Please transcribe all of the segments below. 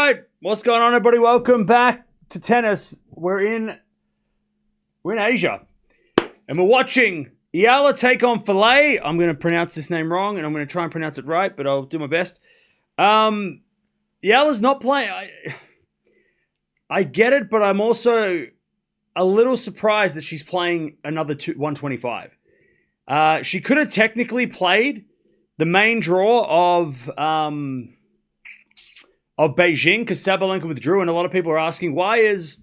right, what's going on, everybody? Welcome back to tennis. We're in Asia, and we're watching Eala take on Falei. I'm going to pronounce this name wrong, and I'm going to try and pronounce it right, but I'll do my best. Eala's not playing. I get it, but I'm also a little surprised that she's playing another 125. She could have technically played the main draw of Beijing because Sabalenka withdrew, and a lot of people are asking why is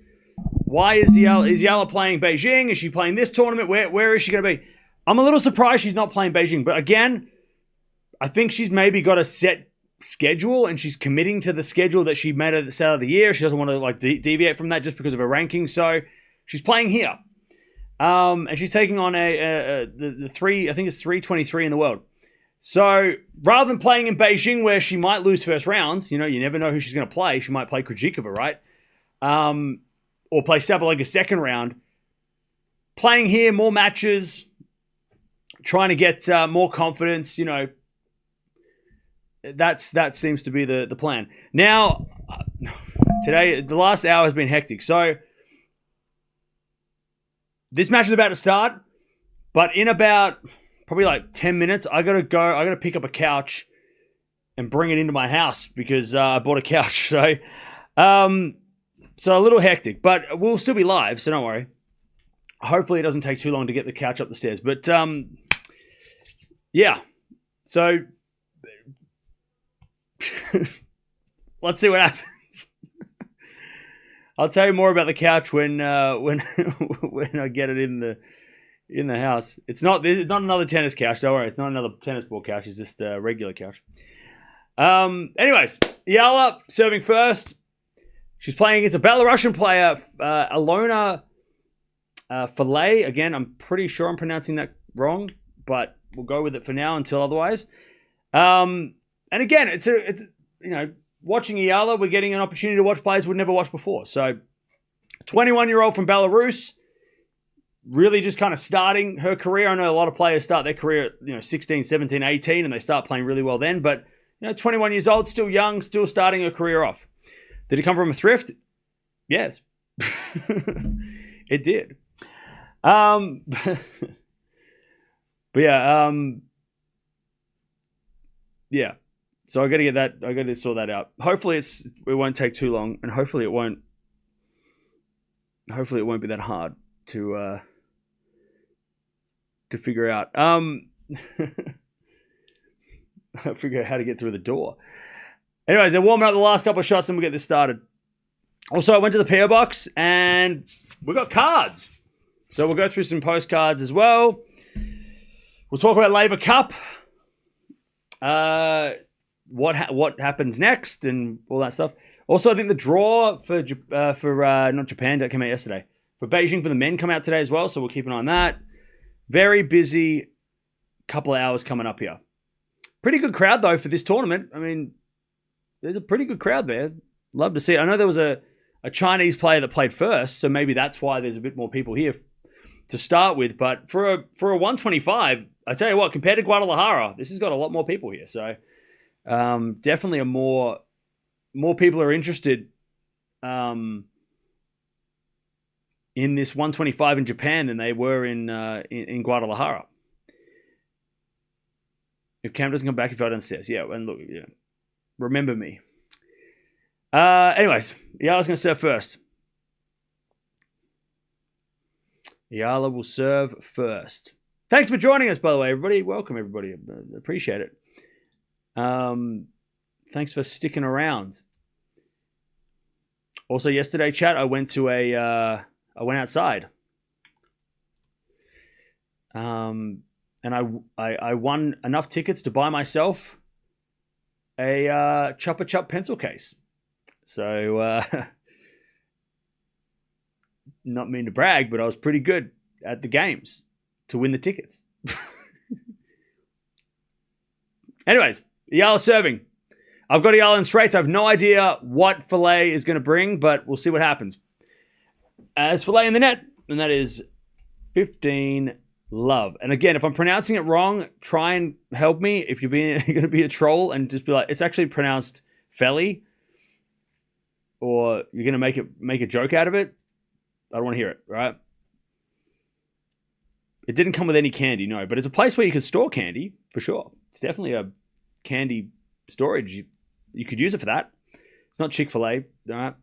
Eala playing Beijing? Is she playing this tournament? Where is she going to be? I'm a little surprised she's not playing Beijing, but again, I think she's maybe got a set schedule and she's committing to the schedule that she made at the start of the year. She doesn't want to deviate from that just because of her ranking, so she's playing here, and she's taking on the three. I think it's 323 in the world. So rather than playing in Beijing where she might lose first rounds, you never know who she's going to play. She might play Krejcikova, right? Or play Sabalenka second round. Playing here, more matches, trying to get more confidence, that seems to be the plan. Now, today, the last hour has been hectic. So this match is about to start, but in about probably like 10 minutes, I gotta pick up a couch and bring it into my house because I bought a couch. So a little hectic, but we'll still be live, so don't worry. Hopefully it doesn't take too long to get the couch up the stairs. But yeah, so let's see what happens. I'll tell you more about the couch when when I get it in the house. It's not another tennis couch. Don't worry, it's not another tennis ball couch. It's just a regular couch. Anyways, Eala serving first. She's playing against a Belarusian player, Aliona Falei. Again, I'm pretty sure I'm pronouncing that wrong, but we'll go with it for now until otherwise. And again, it's watching Eala, we're getting an opportunity to watch players we'd never watched before. So, 21-year-old from Belarus, really just kind of starting her career. I know a lot of players start their career at 16, 17, 18, and they start playing really well then. But 21 years old, still young, still starting her career off. Did it come from a thrift? Yes, it did. But yeah, yeah. So I got to get that. I got to sort that out. Hopefully, it won't take too long, and hopefully it won't be that hard to figure out. Figure out how to get through the door. Anyways, they're warming up the last couple of shots, and we'll get this started. Also, I went to the PO box, and we got cards. So we'll go through some postcards as well. We'll talk about Labour Cup. What happens next, and all that stuff. Also, I think the draw for not Japan that came out yesterday. For Beijing for the men come out today as well, so we'll keep an eye on that. Very busy couple of hours coming up here. Pretty good crowd, though, for this tournament. I mean, there's a pretty good crowd there. Love to see it. I know there was a Chinese player that played first, so maybe that's why there's a bit more people here to start with. But for a 125, I tell you what, compared to Guadalajara, this has got a lot more people here. So definitely more people are interested in this 125 in Japan than they were in Guadalajara. If Cam doesn't come back, if I downstairs. Yeah, and look, yeah. Remember me. Anyways, Eala's going to serve first. Eala will serve first. Thanks for joining us, by the way, everybody. Welcome, everybody. Appreciate it. Thanks for sticking around. Also, yesterday, chat, I went outside. And I won enough tickets to buy myself a Chupa Chup pencil case. So, not mean to brag, but I was pretty good at the games to win the tickets. Anyways, Eala serving. I've got Eala in straights. I have no idea what Falei is going to bring, but we'll see what happens. As Falei in the net, and that is 15 love. And again, if I'm pronouncing it wrong, try and help me. If you're going to be a troll and just be like, it's actually pronounced Felly. or you're going to make a joke out of it, I don't want to hear it, right? It didn't come with any candy, no, but it's a place where you can store candy, for sure. It's definitely a candy storage. You could use it for that. It's not Chick-fil-A, all right?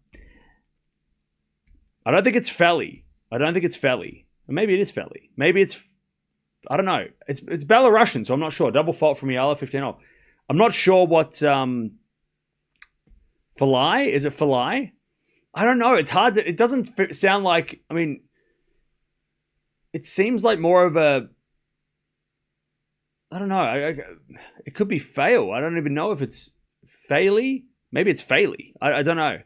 I don't think it's Felly. Or maybe it is Felly. Maybe it's, I don't know. It's Belarusian, so I'm not sure. Double fault from Eala, 15-0. I'm not sure what, Falai? Is it Falai? I don't know. It's hard to, it doesn't sound like, I mean, it seems like more of a, I don't know. It could be fail. I don't even know if it's Faley. Maybe it's Faley. I don't know.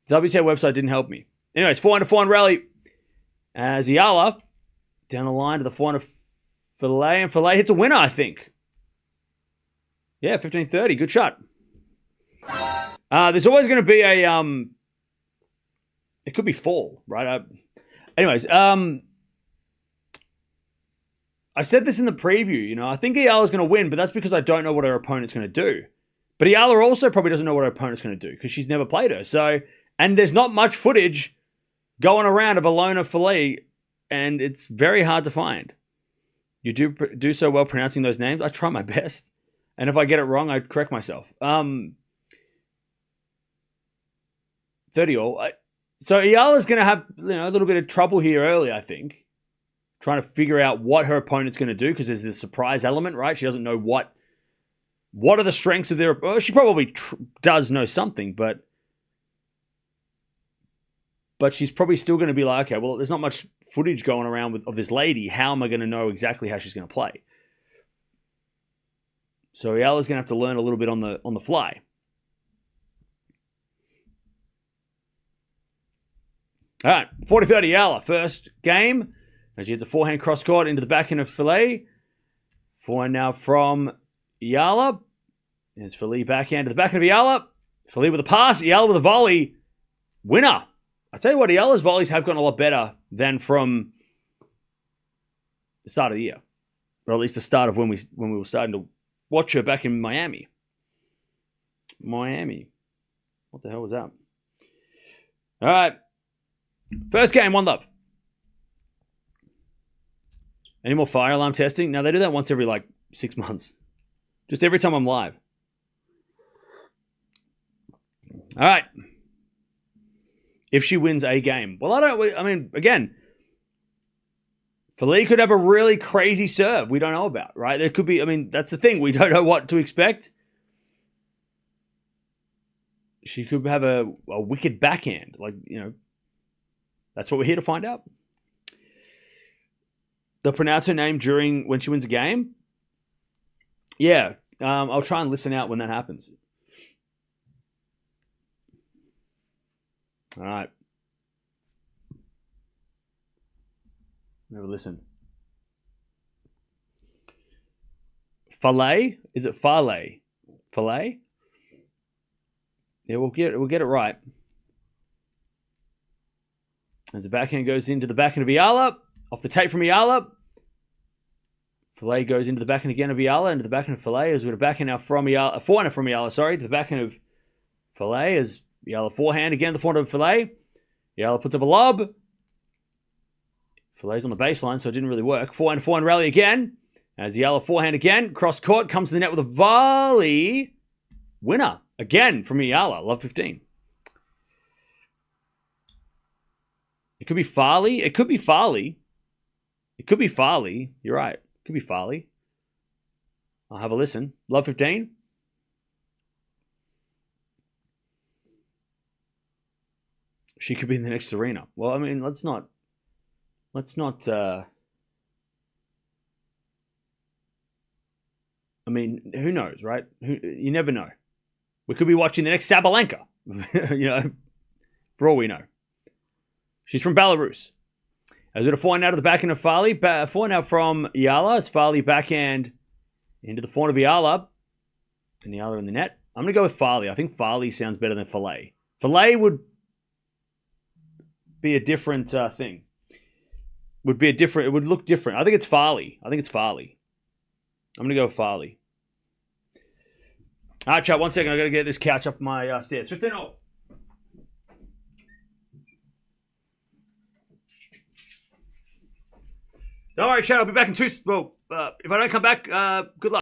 The WTA website didn't help me. Anyways, 400 rally as Eala down the line to the 400 Falei, and Falei hits a winner, I think. Yeah, 15-30. Good shot. There's always going to be a, it could be fall, right? Anyways, I said this in the preview, I think Eala's going to win, but that's because I don't know what her opponent's going to do. But Eala also probably doesn't know what her opponent's going to do because she's never played her. So, and there's not much footage going around of Aliona Falei, and it's very hard to find. You do so well pronouncing those names. I try my best. And if I get it wrong, I correct myself. 30-all. So Eala's going to have a little bit of trouble here early, I think. Trying to figure out what her opponent's going to do because there's this surprise element, right? She doesn't know what are the strengths of their... Well, she probably does know something, but she's probably still going to be like, okay, well, there's not much footage going around of this lady. How am I going to know exactly how she's going to play? So Eala's going to have to learn a little bit on the fly. All right, 40-30 Eala. First game. As she hits a forehand cross court into the backhand of Falei. Forehand now from Eala. There's Falei backhand to the backhand of Eala. Falei with a pass. Eala with a volley. Winner. I tell you what, Eala's volleys have gotten a lot better than from the start of the year. Or at least the start of when we were starting to watch her back in Miami. What the hell was that? All right. First game, 1-love. Any more fire alarm testing? No, they do that once every 6 months. Just every time I'm live. All right. If she wins a game. Well, again, Falei could have a really crazy serve we don't know about, right? There could be, that's the thing. We don't know what to expect. She could have a wicked backhand. That's what we're here to find out. They'll pronounce her name when she wins a game. Yeah, I'll try and listen out when that happens. All right. Never listen. Falei? Is it Falei? Falei? Yeah, we'll get it right. As the backhand goes into the backhand of Eala, off the tape from Eala. Falei goes into the backhand again of Eala, into the backhand of Falei, as with a backhand now from Eala, a forehand from Eala, to the backhand of Falei, as Eala forehand again, the forehand of Falei. Eala puts up a lob. Falei's on the baseline, so it didn't really work. Forehand rally again, as Eala forehand again, cross court, comes to the net with a volley. Winner again from Eala, love 15. It could be Farley. It could be Farley. You're right. It could be Farley. I'll have a listen. Love 15. She could be in the next Serena. Well, let's not. Who knows, right? You never know. We could be watching the next Sabalenka. For all we know. She's from Belarus. As we're going to forehand out of the backhand of Farley. Forehand out from Eala. It's Farley backhand into the forehand of Eala. And Eala in the net. I'm going to go with Farley. I think Farley sounds better than Falei. Falei would be a different thing. It would look different. I think it's Farley. I'm going to go with Farley. All right, chat. 1 second. I got to get this couch up my stairs. 15-0. Don't worry, Chad. I'll be back in 2. Well, if I don't come back, good luck.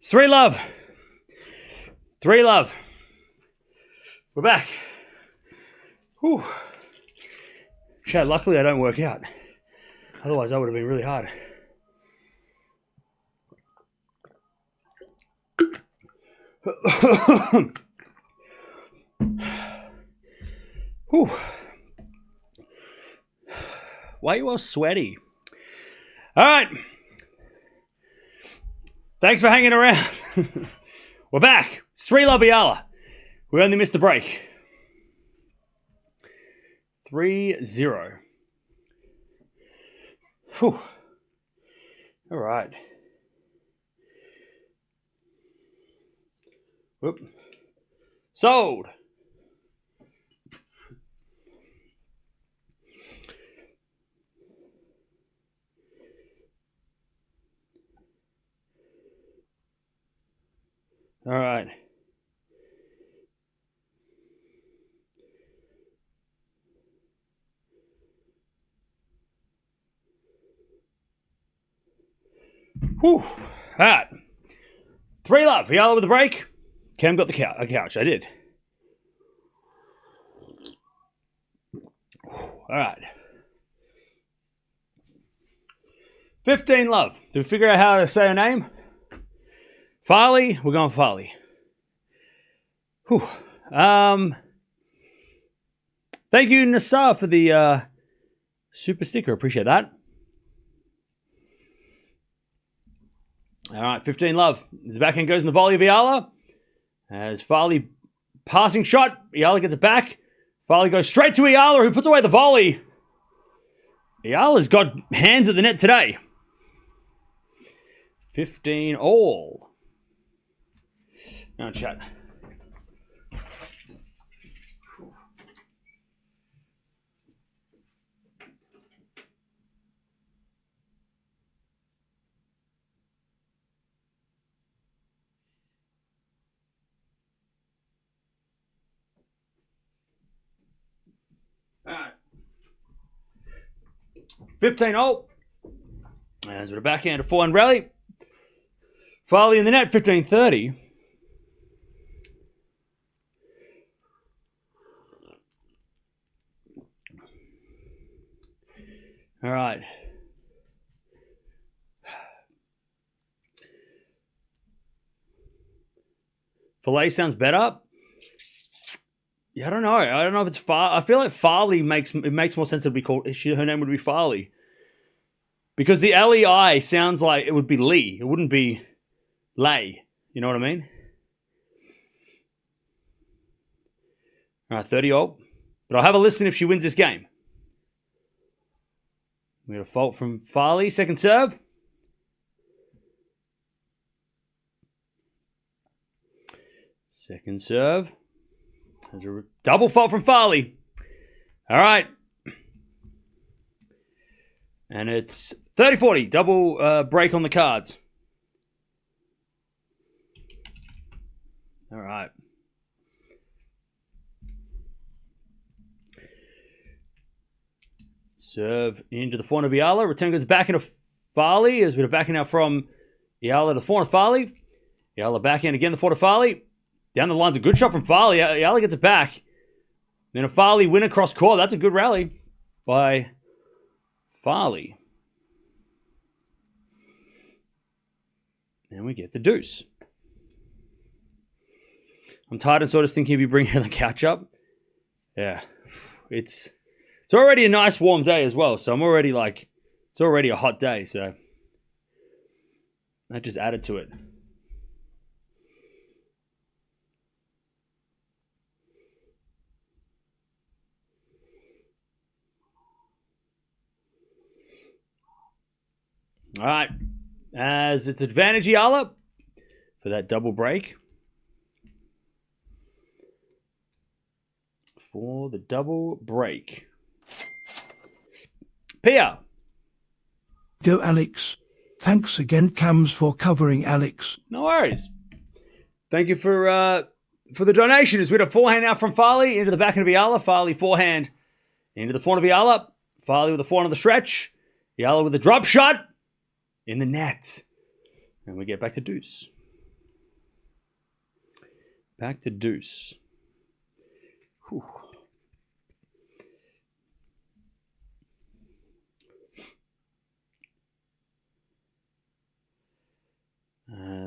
It's 3-love. 3-love. We're back. Whew. Chad, luckily I don't work out. Otherwise, that would have been really hard. Whew. Why are you all sweaty? All right. Thanks for hanging around. We're back. It's 3-love Eala. We only missed the break. 3-0. Whew. All right. Whoop. Sold. All right. Whew. All right. 3-love. Eala with the break. Cam got the couch. I did. All right. 15-love. Did we figure out how to say her name? Falei. We're going Falei. Whew. Thank you, Nassar, for the super sticker. Appreciate that. All right, 15-love. The backhand goes in the volley of Eala. As Falei passing shot, Eala gets it back. Falei goes straight to Eala, who puts away the volley. Eala's got hands at the net today. 15 all. Now chat. All right. 15 all. As with a backhand, a forehand rally. Falei in the net, 15-30. All right. Falei sounds better. Yeah, I don't know. I don't know if it's I feel like Falei makes more sense to be called. Her name would be Falei, because the L-E-I sounds like it would be Lee. It wouldn't be Lay. You know what I mean? All right, 30 all. But I'll have a listen if she wins this game. We got a fault from Falei. Second serve. Second serve. There's a double fault from Falei. All right. And it's 30-40. Double break on the cards. All right. Serve into the forehand of Eala. Return goes back into Falei as we're backing out from Eala to the forehand of Falei. Eala backhand again, the forehand of Falei. Down the line's a good shot from Falei. Eala gets it back. Then a Falei win across court. That's a good rally by Falei. And we get the deuce. I'm tired and sort of thinking of you bringing the couch up. Yeah. It's already a nice warm day as well. So I'm already like, it's already a hot day. So that just added to it. All right. As it's advantage Eala for that double break. For the double break. Pia. Go Alex. Thanks again, Cams, for covering Alex. No worries. Thank you for the donation. As we had a forehand now from Falei into the back of Eala. Falei forehand into the forehand of Eala. Falei with the forehand of the stretch. Eala with the drop shot in the net. And we get back to deuce. Back to deuce. Whew.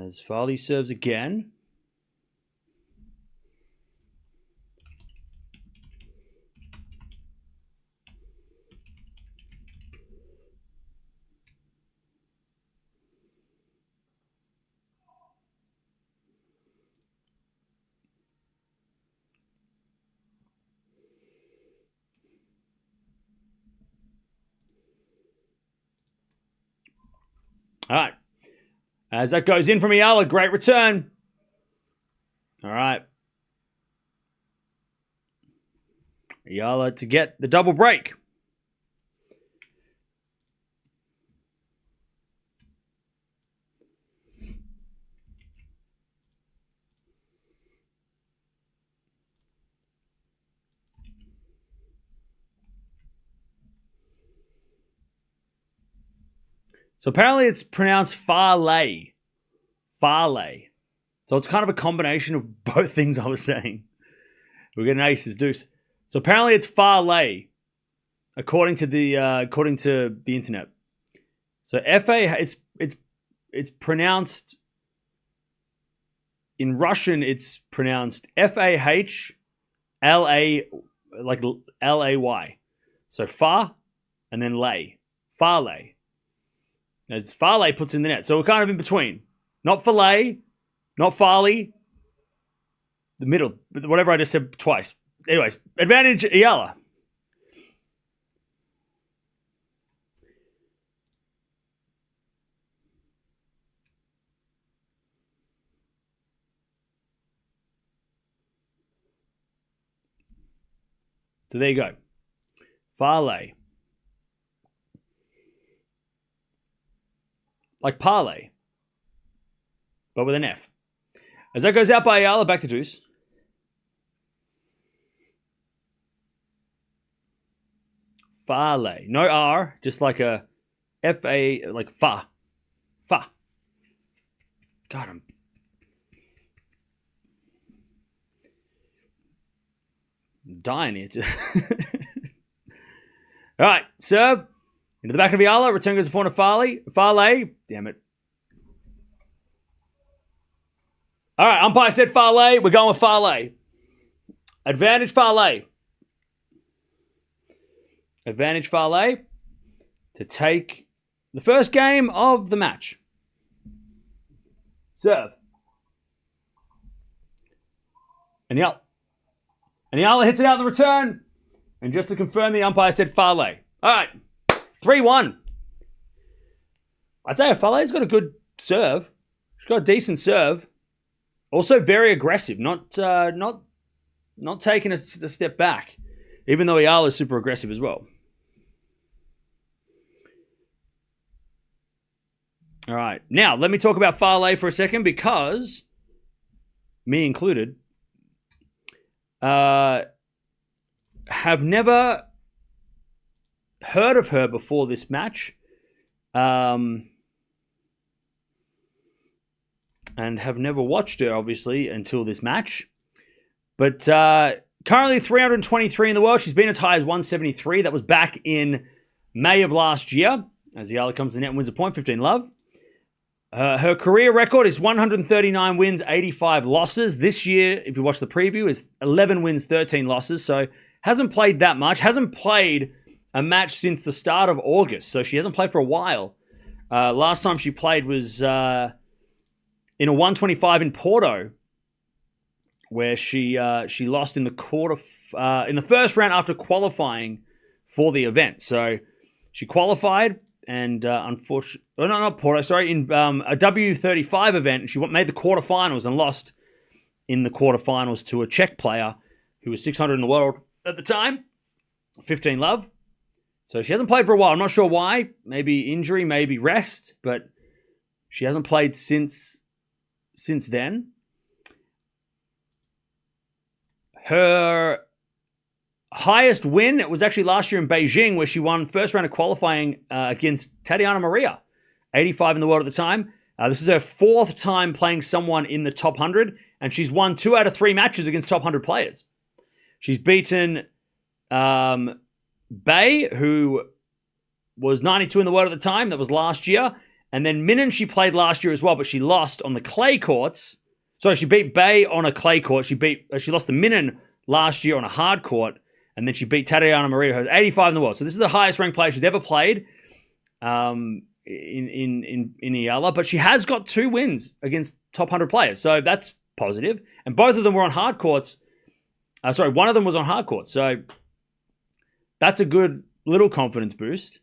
As Falei serves again. All right. As that goes in from Eala, great return. All right. Eala to get the double break. So apparently it's pronounced Falei. Falei. So it's kind of a combination of both things I was saying. We get an ace as deuce. So apparently it's Falei, according to the internet. So it's pronounced in Russian. It's pronounced F-A-H-L-A, like L-A-Y. So fa and then lay. Falei. As Falei puts in the net. So we're kind of in between. Not Falei, not Falei. The middle. Whatever I just said twice. Anyways, advantage Eala. So there you go. Falei. Like parlay, but with an F. As that goes out by Eala, back to deuce. Falei. No R, just like a F-A, like fa. Fa. God, I'm dying here. All right, serve. Into the back of Eala, return goes to front of Falei. Falei, damn it. All right, umpire said Falei. We're going with Falei. Advantage Falei. Advantage Falei to take the first game of the match. Serve. And Eala hits it out in the return. And just to confirm, the umpire said Falei. All right. 3-1. I'd say Falei's got a good serve. She's got a decent serve. Also very aggressive. Not taking a step back. Even though Eala is super aggressive as well. All right. Now, let me talk about Falei for a second because, me included, have never heard of her before this match, and have never watched her, obviously, until this match. But currently 323 in the world. She's been as high as 173. That was back in May of last year, as Eala comes to the net and wins a point, 15 love. Her career record is 139 wins, 85 losses. This year, if you watch the preview, is 11 wins, 13 losses. So hasn't played that much. Hasn't played a match since the start of August, so she hasn't played for a while. Last time she played was in a 125 in Porto, where she lost in the in the first round after qualifying for the event. So she qualified and unfortunately, not Porto, sorry, in a W35 event, she made the quarterfinals and lost in the quarterfinals to a Czech player who was 600 in the world at the time, 15 love. So she hasn't played for a while. I'm not sure why. Maybe injury, maybe rest, but she hasn't played since then. Her highest win, it was actually last year in Beijing, where she won first round of qualifying against Tatiana Maria, 85 in the world at the time. This is her fourth time playing someone in the top 100, and she's won 2 out of 3 matches against top 100 players. She's beaten Bay, who was 92 in the world at the time. That was last year. And then Minnan, she played last year as well, but she lost on the clay courts. Sorry, she beat Bay on a clay court. She lost to Minnan last year on a hard court. And then she beat Tatiana Maria, who's 85 in the world. So this is the highest ranked player she's ever played in Eala. But she has got 2 wins against top 100 players. So that's positive. And both of them were on hard courts. One of them was on hard courts. So that's a good little confidence boost.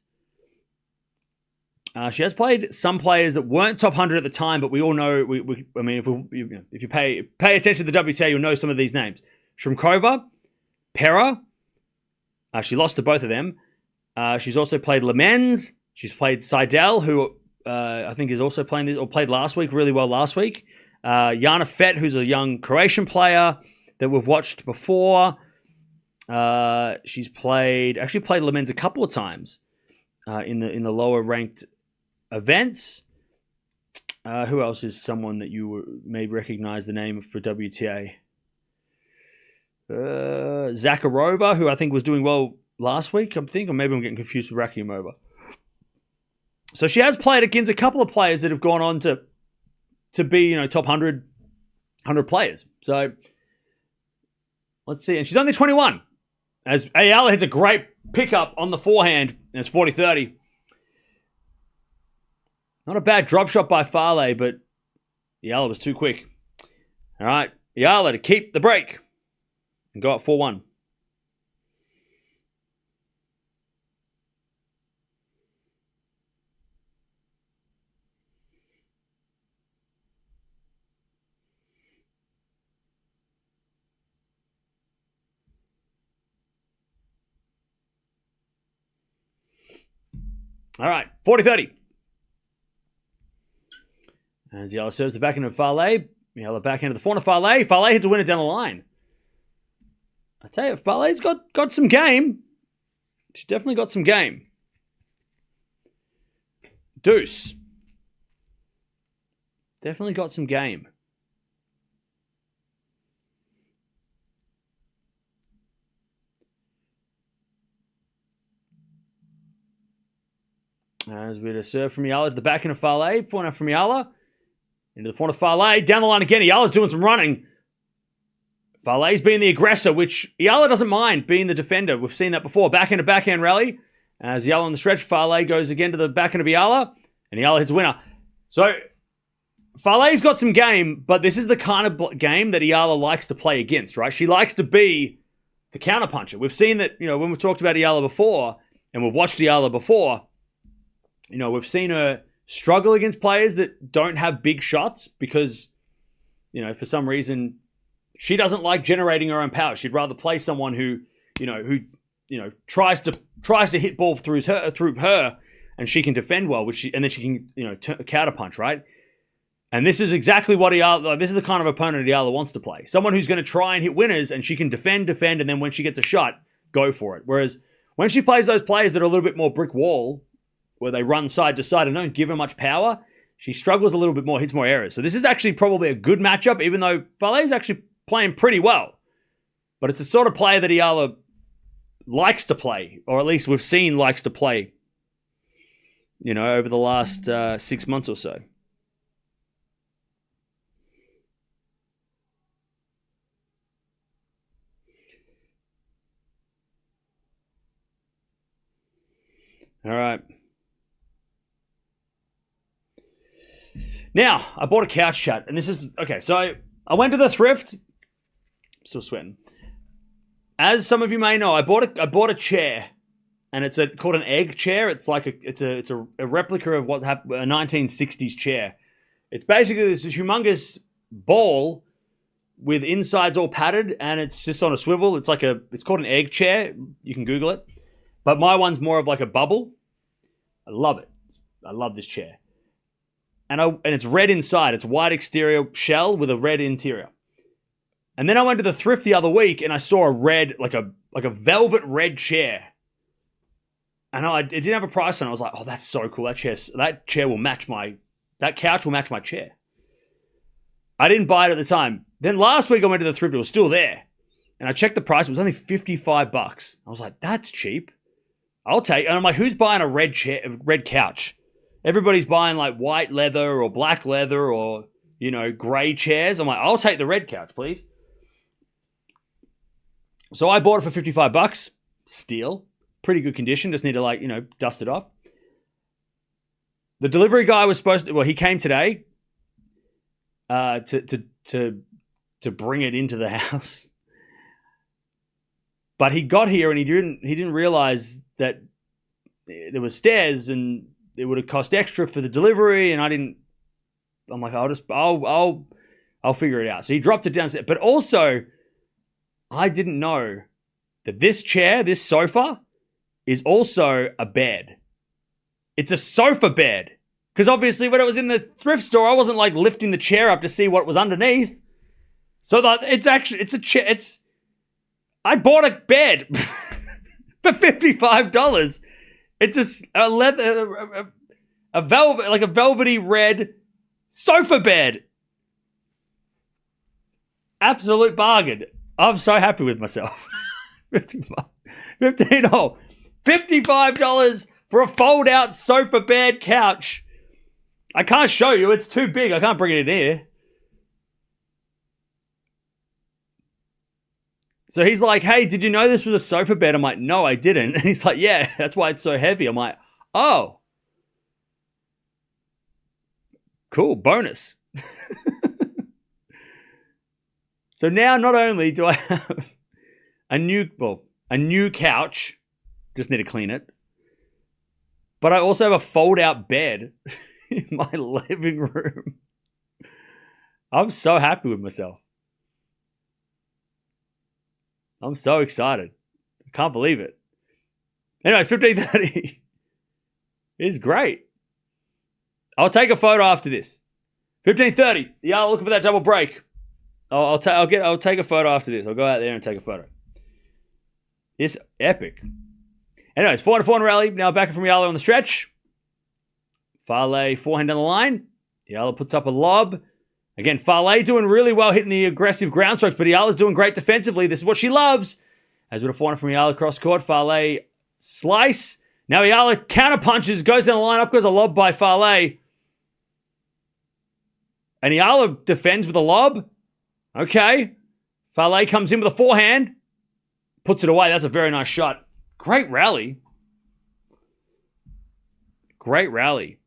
She has played some players that weren't top 100 at the time, but we all know, if you pay attention to the WTA, you'll know some of these names. Shrimkova, Pera. She lost to both of them. She's also played Lemens. She's played Seidel, who I think is also playing or played last week really well last week. Jana Fett, who's a young Croatian player that we've watched before. She's played Lemens a couple of times in the lower ranked events. Who else is someone that you may recognize the name for WTA? Zakharova, who I think was doing well last week, or maybe I'm getting confused with Rakiimova. So she has played against a couple of players that have gone on to be, top 100 players. So let's see. And she's only 21. As Eala hits a great pickup on the forehand, and it's 40-30. Not a bad drop shot by Falei, but Eala was too quick. All right, Eala to keep the break and go up 4-1. All right, 40-30. As Eala serves the backhand of Falei. Eala backhand of the forehand of Falei. Falei hits a winner down the line. I tell you, Falei's got some game. She's definitely got some game. Deuce. Definitely got some game. As we had a serve from Eala to the backhand of Falei. Forehand from Eala. Into the forehand of Falei. Down the line again. Eala's doing some running. Falei's being the aggressor, which Eala doesn't mind being the defender. We've seen that before. Backhand to backhand rally. As Eala on the stretch, Falei goes again to the backhand of Eala. And Eala hits a winner. So, Falei's got some game, but this is the kind of game that Eala likes to play against, right? She likes to be the counterpuncher. We've seen that, when we've talked about Eala before, and we've watched Eala before, we've seen her struggle against players that don't have big shots because, for some reason, she doesn't like generating her own power. She'd rather play someone who tries to hit ball through her, and she can defend well, and then she can, counterpunch, right? And this is exactly what Eala, this is the kind of opponent Eala wants to play. Someone who's going to try and hit winners, and she can defend, and then when she gets a shot, go for it. Whereas when she plays those players that are a little bit more brick wall, where they run side to side and don't give her much power, she struggles a little bit more, hits more errors. So this is actually probably a good matchup, even though Falei's actually playing pretty well. But it's the sort of player that Eala likes to play, or at least we've seen likes to play, over the last 6 months or so. All right. Now, I bought a couch chat, and this is... Okay, so I went to the thrift. I'm still sweating. As some of you may know, I bought a chair, and it's called an egg chair. It's like a replica of what happened, a 1960s chair. It's basically this humongous ball with insides all padded, and it's just on a swivel. It's called an egg chair. You can Google it. But my one's more of like a bubble. I love it. I love this chair. And it's red inside. It's white exterior shell with a red interior. And then I went to the thrift the other week and I saw a red, like a velvet red chair. And it didn't have a price on it. I was like, oh, that's so cool. That couch will match my chair. I didn't buy it at the time. Then last week I went to the thrift, it was still there. And I checked the price, it was only $55. I was like, that's cheap. I'll take, and I'm like, who's buying a red couch? Everybody's buying like white leather or black leather or, gray chairs. I'm like, I'll take the red couch, please. So I bought it for $55. Steel. Pretty good condition. Just need to dust it off. The delivery guy was he came today to bring it into the house. But he got here and he didn't realize that there were stairs and it would have cost extra for the delivery, and I'm like, I'll figure it out. So he dropped it downstairs. But also, I didn't know that this sofa, is also a bed. It's a sofa bed. Because obviously when it was in the thrift store, I wasn't like lifting the chair up to see what was underneath. So it's a chair. I bought a bed for $55. It's a leather, a velvet, like a velvety red sofa bed. Absolute bargain. I'm so happy with myself. $55 for a fold-out sofa bed couch. I can't show you. It's too big. I can't bring it in here. So he's like, hey, did you know this was a sofa bed? I'm like, no, I didn't. And he's like, yeah, that's why it's so heavy. I'm like, oh. Cool, bonus. So now not only do I have a new couch, just need to clean it, but I also have a fold-out bed in my living room. I'm so happy with myself. I'm so excited. I can't believe it. Anyway, it's 15:30. It's great. I'll take a photo after this. 15:30. Yeah, looking for that double break. I'll take a photo after this. I'll go out there and take a photo. It's epic. Anyways, 4-4 rally. Now back from Eala on the stretch. Falei forehand down the line. Eala puts up a lob. Again, Falei doing really well hitting the aggressive ground strokes, but Eala's doing great defensively. This is what she loves. As with a forehand from Eala cross court, Falei slice. Now Eala counter punches, goes down the line, up goes a lob by Falei. And Eala defends with a lob. Okay. Falei comes in with a forehand. Puts it away. That's a very nice shot. Great rally. Great rally.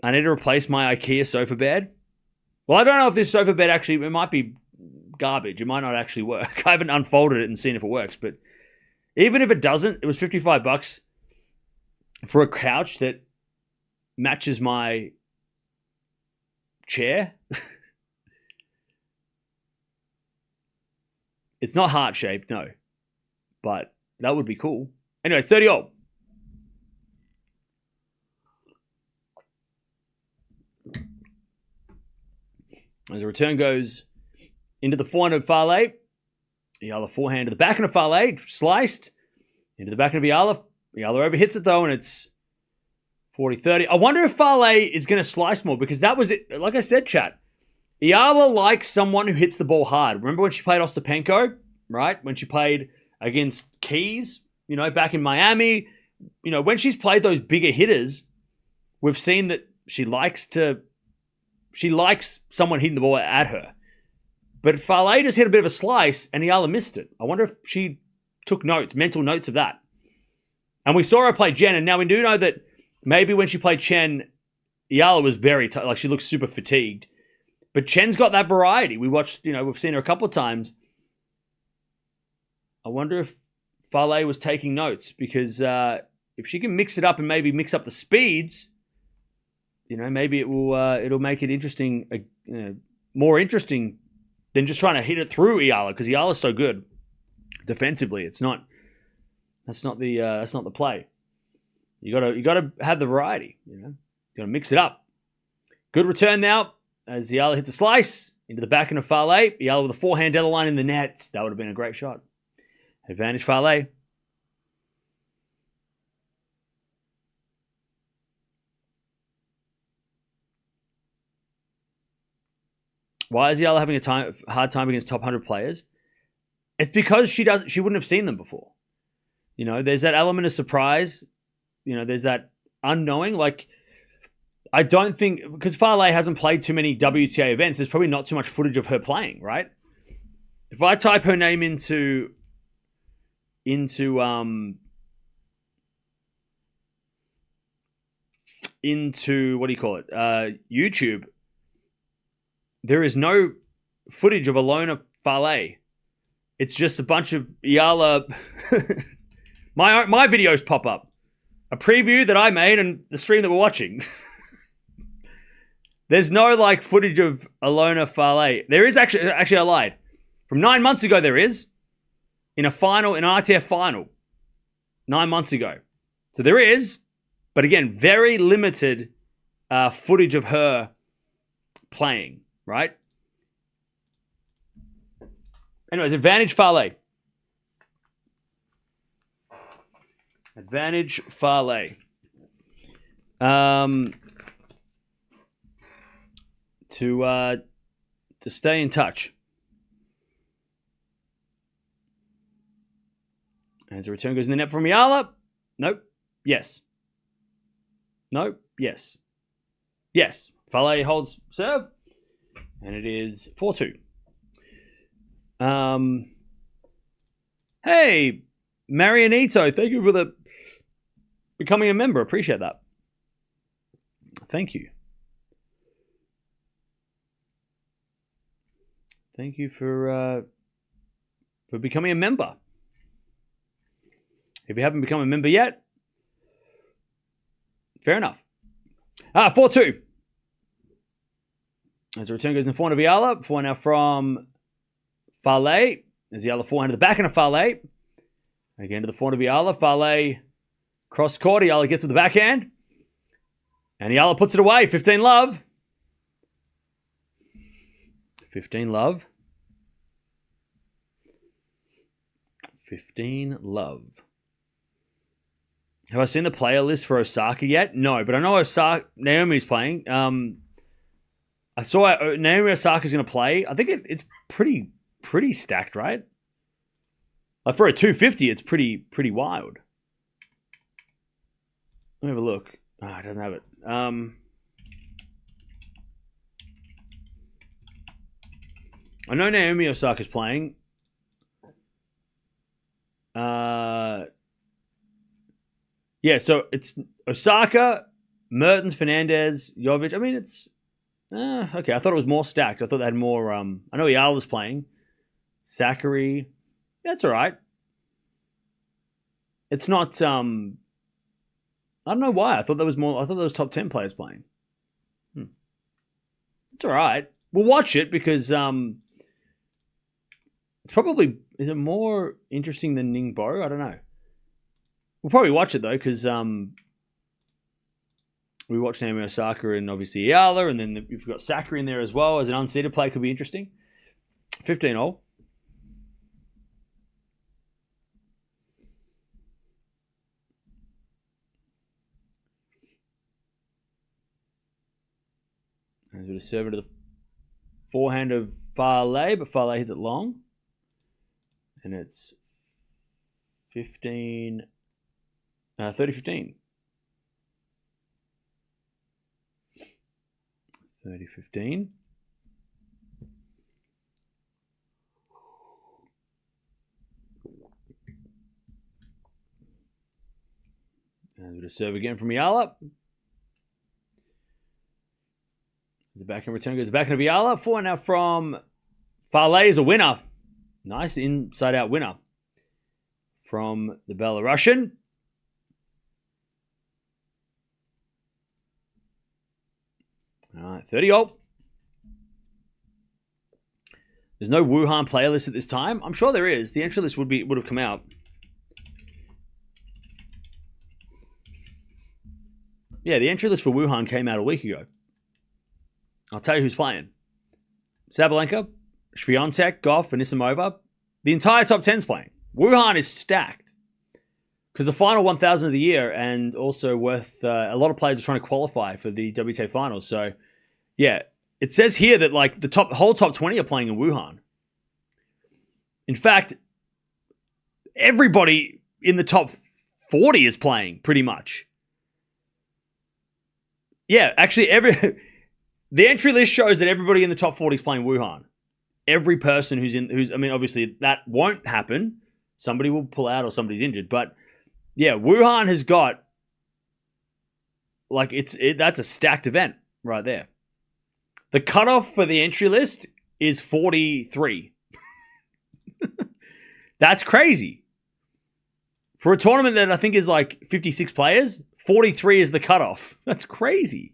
I need to replace my IKEA sofa bed. Well, I don't know if this sofa bed it might be garbage. It might not actually work. I haven't unfolded it and seen if it works. But even if it doesn't, it was $55 for a couch that matches my chair. It's not heart-shaped, no. But that would be cool. Anyway, 30-all. As the return goes into the forehand of Falei. Eala forehand to the backhand of Falei. Sliced. Into the backhand of Eala. Eala overhits it though, and it's 40-30. I wonder if Falei is going to slice more, because that was it. Like I said, chat. Eala likes someone who hits the ball hard. Remember when she played Ostapenko, right? When she played against Keys, back in Miami. When she's played those bigger hitters, we've seen that she likes someone hitting the ball at her. But Falei just hit a bit of a slice and Eala missed it. I wonder if she took mental notes of that. And we saw her play Jen, and now we do know that maybe when she played Chen, Eala was very she looked super fatigued. But Chen's got that variety. We watched, we've seen her a couple of times. I wonder if Falei was taking notes, because if she can mix it up and maybe mix up the speeds, maybe it'll make it interesting, more interesting than just trying to hit it through Eala, because Eala's so good defensively. That's not the play. You gotta have the variety. You gotta mix it up. Good return now as Eala hits a slice into the backhand of Falei. Eala with a forehand down the line in the net. That would have been a great shot. Advantage Falei. Why is Eala having a hard time against top 100 players? It's because she wouldn't have seen them before. You know, there's that element of surprise. You know, there's that unknowing. Like, I don't think, because Falei hasn't played too many WTA events, there's probably not too much footage of her playing, right? If I type her name into what do you call it? YouTube, there is no footage of Aliona Falei. It's just a bunch of Eala. my videos pop up. A preview that I made and the stream that we're watching. There's no like footage of Aliona Falei. There is actually I lied. From 9 months ago there is. In an ITF final. 9 months ago. So there is, but again, very limited footage of her playing, right? Anyways, advantage Falei. Advantage Falei. To stay in touch. As a return goes in the net from Eala. Nope. Yes. Nope. Yes. Yes. Falei holds serve. And it is 4-2. Hey, Marianito, thank you for becoming a member. Appreciate that. Thank you. Thank you for becoming a member. If you haven't become a member yet, fair enough. 4-2. As a return goes in the forehand of Eala. Forehand now from Falei. As Eala forehand to the backhand of Falei. Again to the forehand of Eala. Falei cross court. Eala gets with the backhand. And Eala puts it away. 15 love. 15 love. 15 love. Have I seen the player list for Osaka yet? No, but I know Naomi's playing. I saw Naomi Osaka's going to play. I think it's pretty stacked, right? Like for a 250, it's pretty wild. Let me have a look. It doesn't have it. I know Naomi Osaka's playing. Yeah, so it's Osaka, Mertens, Fernandez, Jovic. I mean, it's okay. I thought it was more stacked. I thought they had more. I know Eala's playing. Zachary, that's all right. It's not. I don't know why. I thought there was more. I thought there was top 10 players playing. It's all right. We'll watch it because it's probably, is it more interesting than Ningbo? I don't know. We'll probably watch it though because we watched Naomi Osaka and obviously Eala, and then you've got Zachary in there as well as an unseeded play. Could be interesting. 15-all. As we serve it to the forehand of Falei, but Falei hits it long. And it's 30-15. 30-15. And we serve again from Eala. The backhand return goes back to Eala. Forehand now from Falei is a winner. Nice inside-out winner from the Belarusian. All right, 30-all. There's no Wuhan player list at this time. I'm sure there is. The entry list would have come out. Yeah, the entry list for Wuhan came out a week ago. I'll tell you who's playing. Sabalenka, Swiatek, Gauff, Anisimova. The entire top 10's playing. Wuhan is stacked. Because the final 1,000 of the year, and also worth a lot of players are trying to qualify for the WTA finals. So, yeah, It says here that like the whole top 20 are playing in Wuhan. In fact, everybody in the top 40 is playing pretty much. Yeah, actually the entry list shows that everybody in the top 40 is playing Wuhan. Every person I mean, obviously that won't happen. Somebody will pull out or somebody's injured. But yeah, Wuhan has got, like, that's a stacked event right there. The cutoff for the entry list is 43. That's crazy. For a tournament that I think is like 56 players, 43 is the cutoff. That's crazy.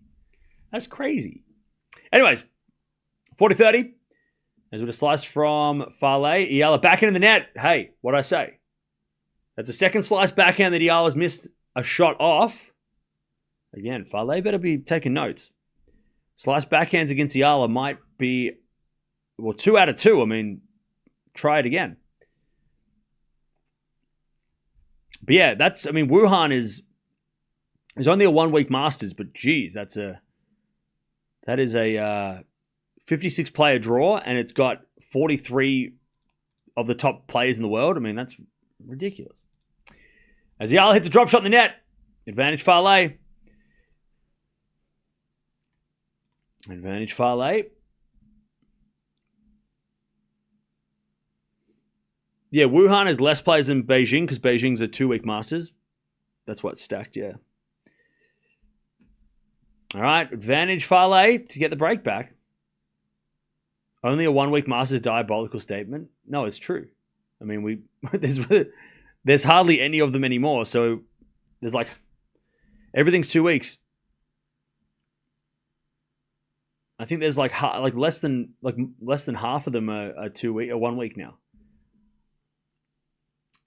That's crazy. Anyways, 40-30. As with a slice from Falei. Eala back in the net. Hey, what'd I say? That's a second slice backhand that Eala's missed a shot off. Again, Falei better be taking notes. Slice backhands against Eala might be, well, 2 out of 2. I mean, try it again. But yeah, Wuhan is only a 1-week Masters, but geez, that is a 56 player draw, and it's got 43 of the top players in the world. I mean, that's ridiculous. As Eala hits a drop shot in the net, advantage Falei. Advantage Falei. Yeah, Wuhan has less players than Beijing because Beijing's a 2-week Masters. That's what's stacked, yeah. All right, advantage Falei to get the break back. Only a 1-week Masters diabolical statement. No, it's true. I mean, there's hardly any of them anymore. So there's like everything's 2 weeks. I think there's like less than half of them are 2 week or 1 week now.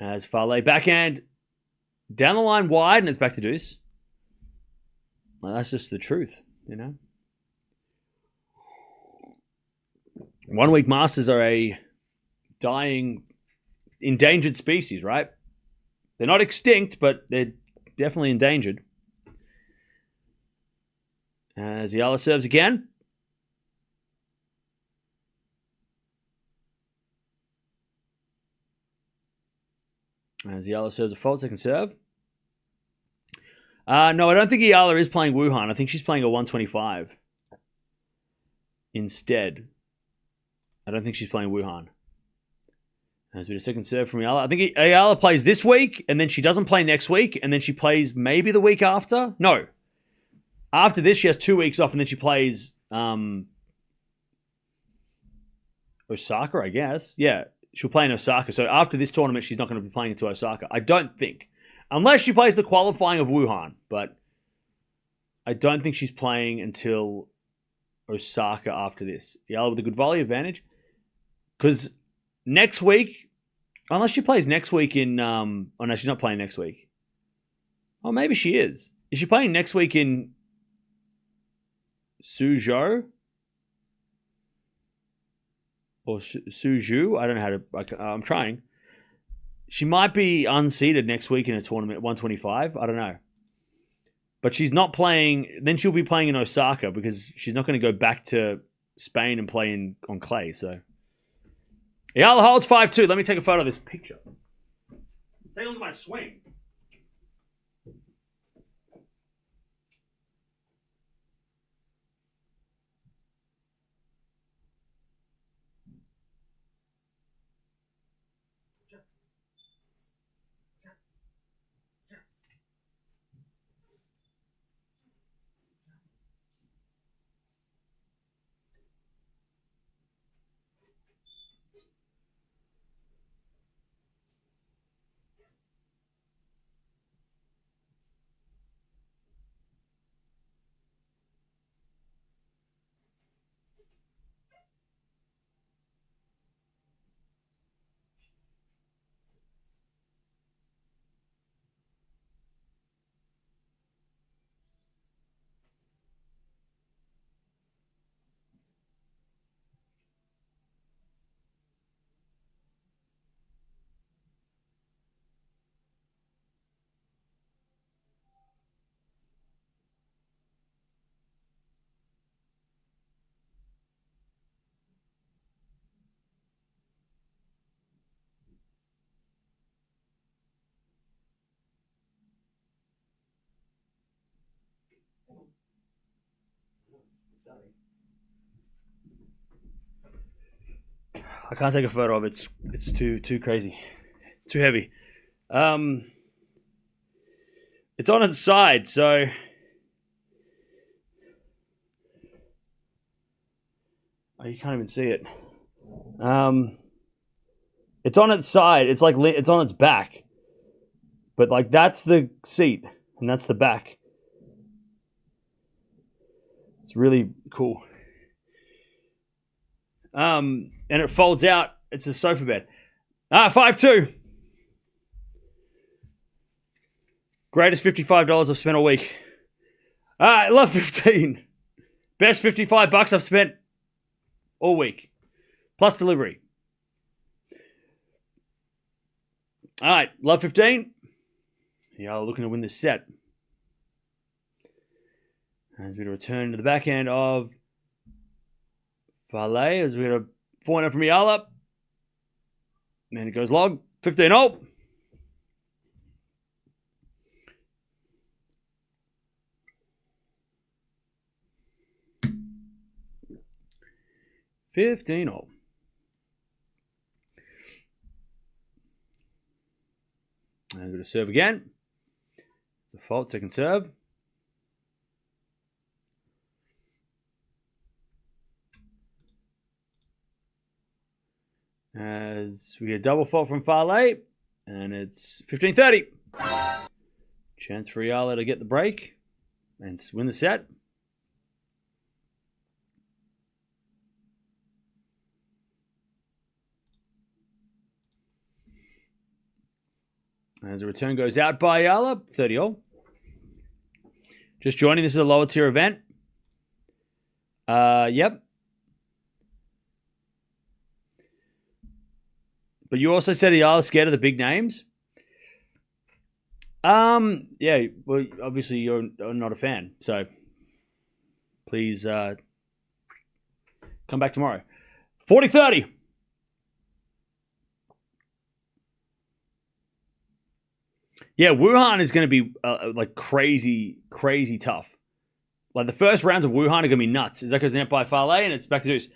As Falei backhand down the line wide, and it's back to deuce. Well, that's just the truth, you know. 1 week Masters are a dying, endangered species, right? They're not extinct, but they're definitely endangered. As Eala serves again. As Eala serves a fault, second serve. No, I don't think Eala is playing Wuhan. I think she's playing a 125 instead. I don't think she's playing Wuhan. As we get a second serve from Eala. I think Eala plays this week, and then she doesn't play next week, and then she plays maybe the week after. No. After this, she has 2 weeks off, and then she plays Osaka, I guess. Yeah, she'll play in Osaka. So after this tournament, she's not going to be playing into Osaka. I don't think. Unless she plays the qualifying of Wuhan. But I don't think she's playing until Osaka after this. Eala with a good volley advantage. Because next week, unless she plays next week in... oh, no, she's not playing next week. Oh, maybe she is. Is she playing next week in Suzhou? Or Suzhou? I don't know how to... I'm trying. She might be unseeded next week in a tournament at 125. I don't know. But she's not playing... Then she'll be playing in Osaka because she's not going to go back to Spain and play on clay, so... Eala holds 5-2. Let me take a photo of this picture. Take a look at my swing. I can't take a photo of it. It's too crazy. It's too heavy. It's on its side, so you can't even see it. It's on its side. It's like it's on its back, but like that's the seat and that's the back. It's really cool. And it folds out. It's a sofa bed. 5-2. Greatest $55 I've spent all week. All right, love 15. Best $55 I've spent all week. Plus delivery. All right, love 15. Yeah, looking to win this set. As we return to the backhand of Falei, as we got a forehand from Eala. And it goes long. 15-0. And I'm going to serve again. It's a fault, second serve. As we get a double fault from Falei, and it's 15-30. Chance for Eala to get the break and win the set. As the return goes out by Eala, 30-all. Just joining, this is a lower tier event. Yep. But you also said Eala's scared of the big names. Yeah, well, obviously you're not a fan, so please come back tomorrow. 40-30. Yeah, Wuhan is going to be like crazy tough. Like the first rounds of Wuhan are going to be nuts. Is that goes out by Falei and it's back to deuce.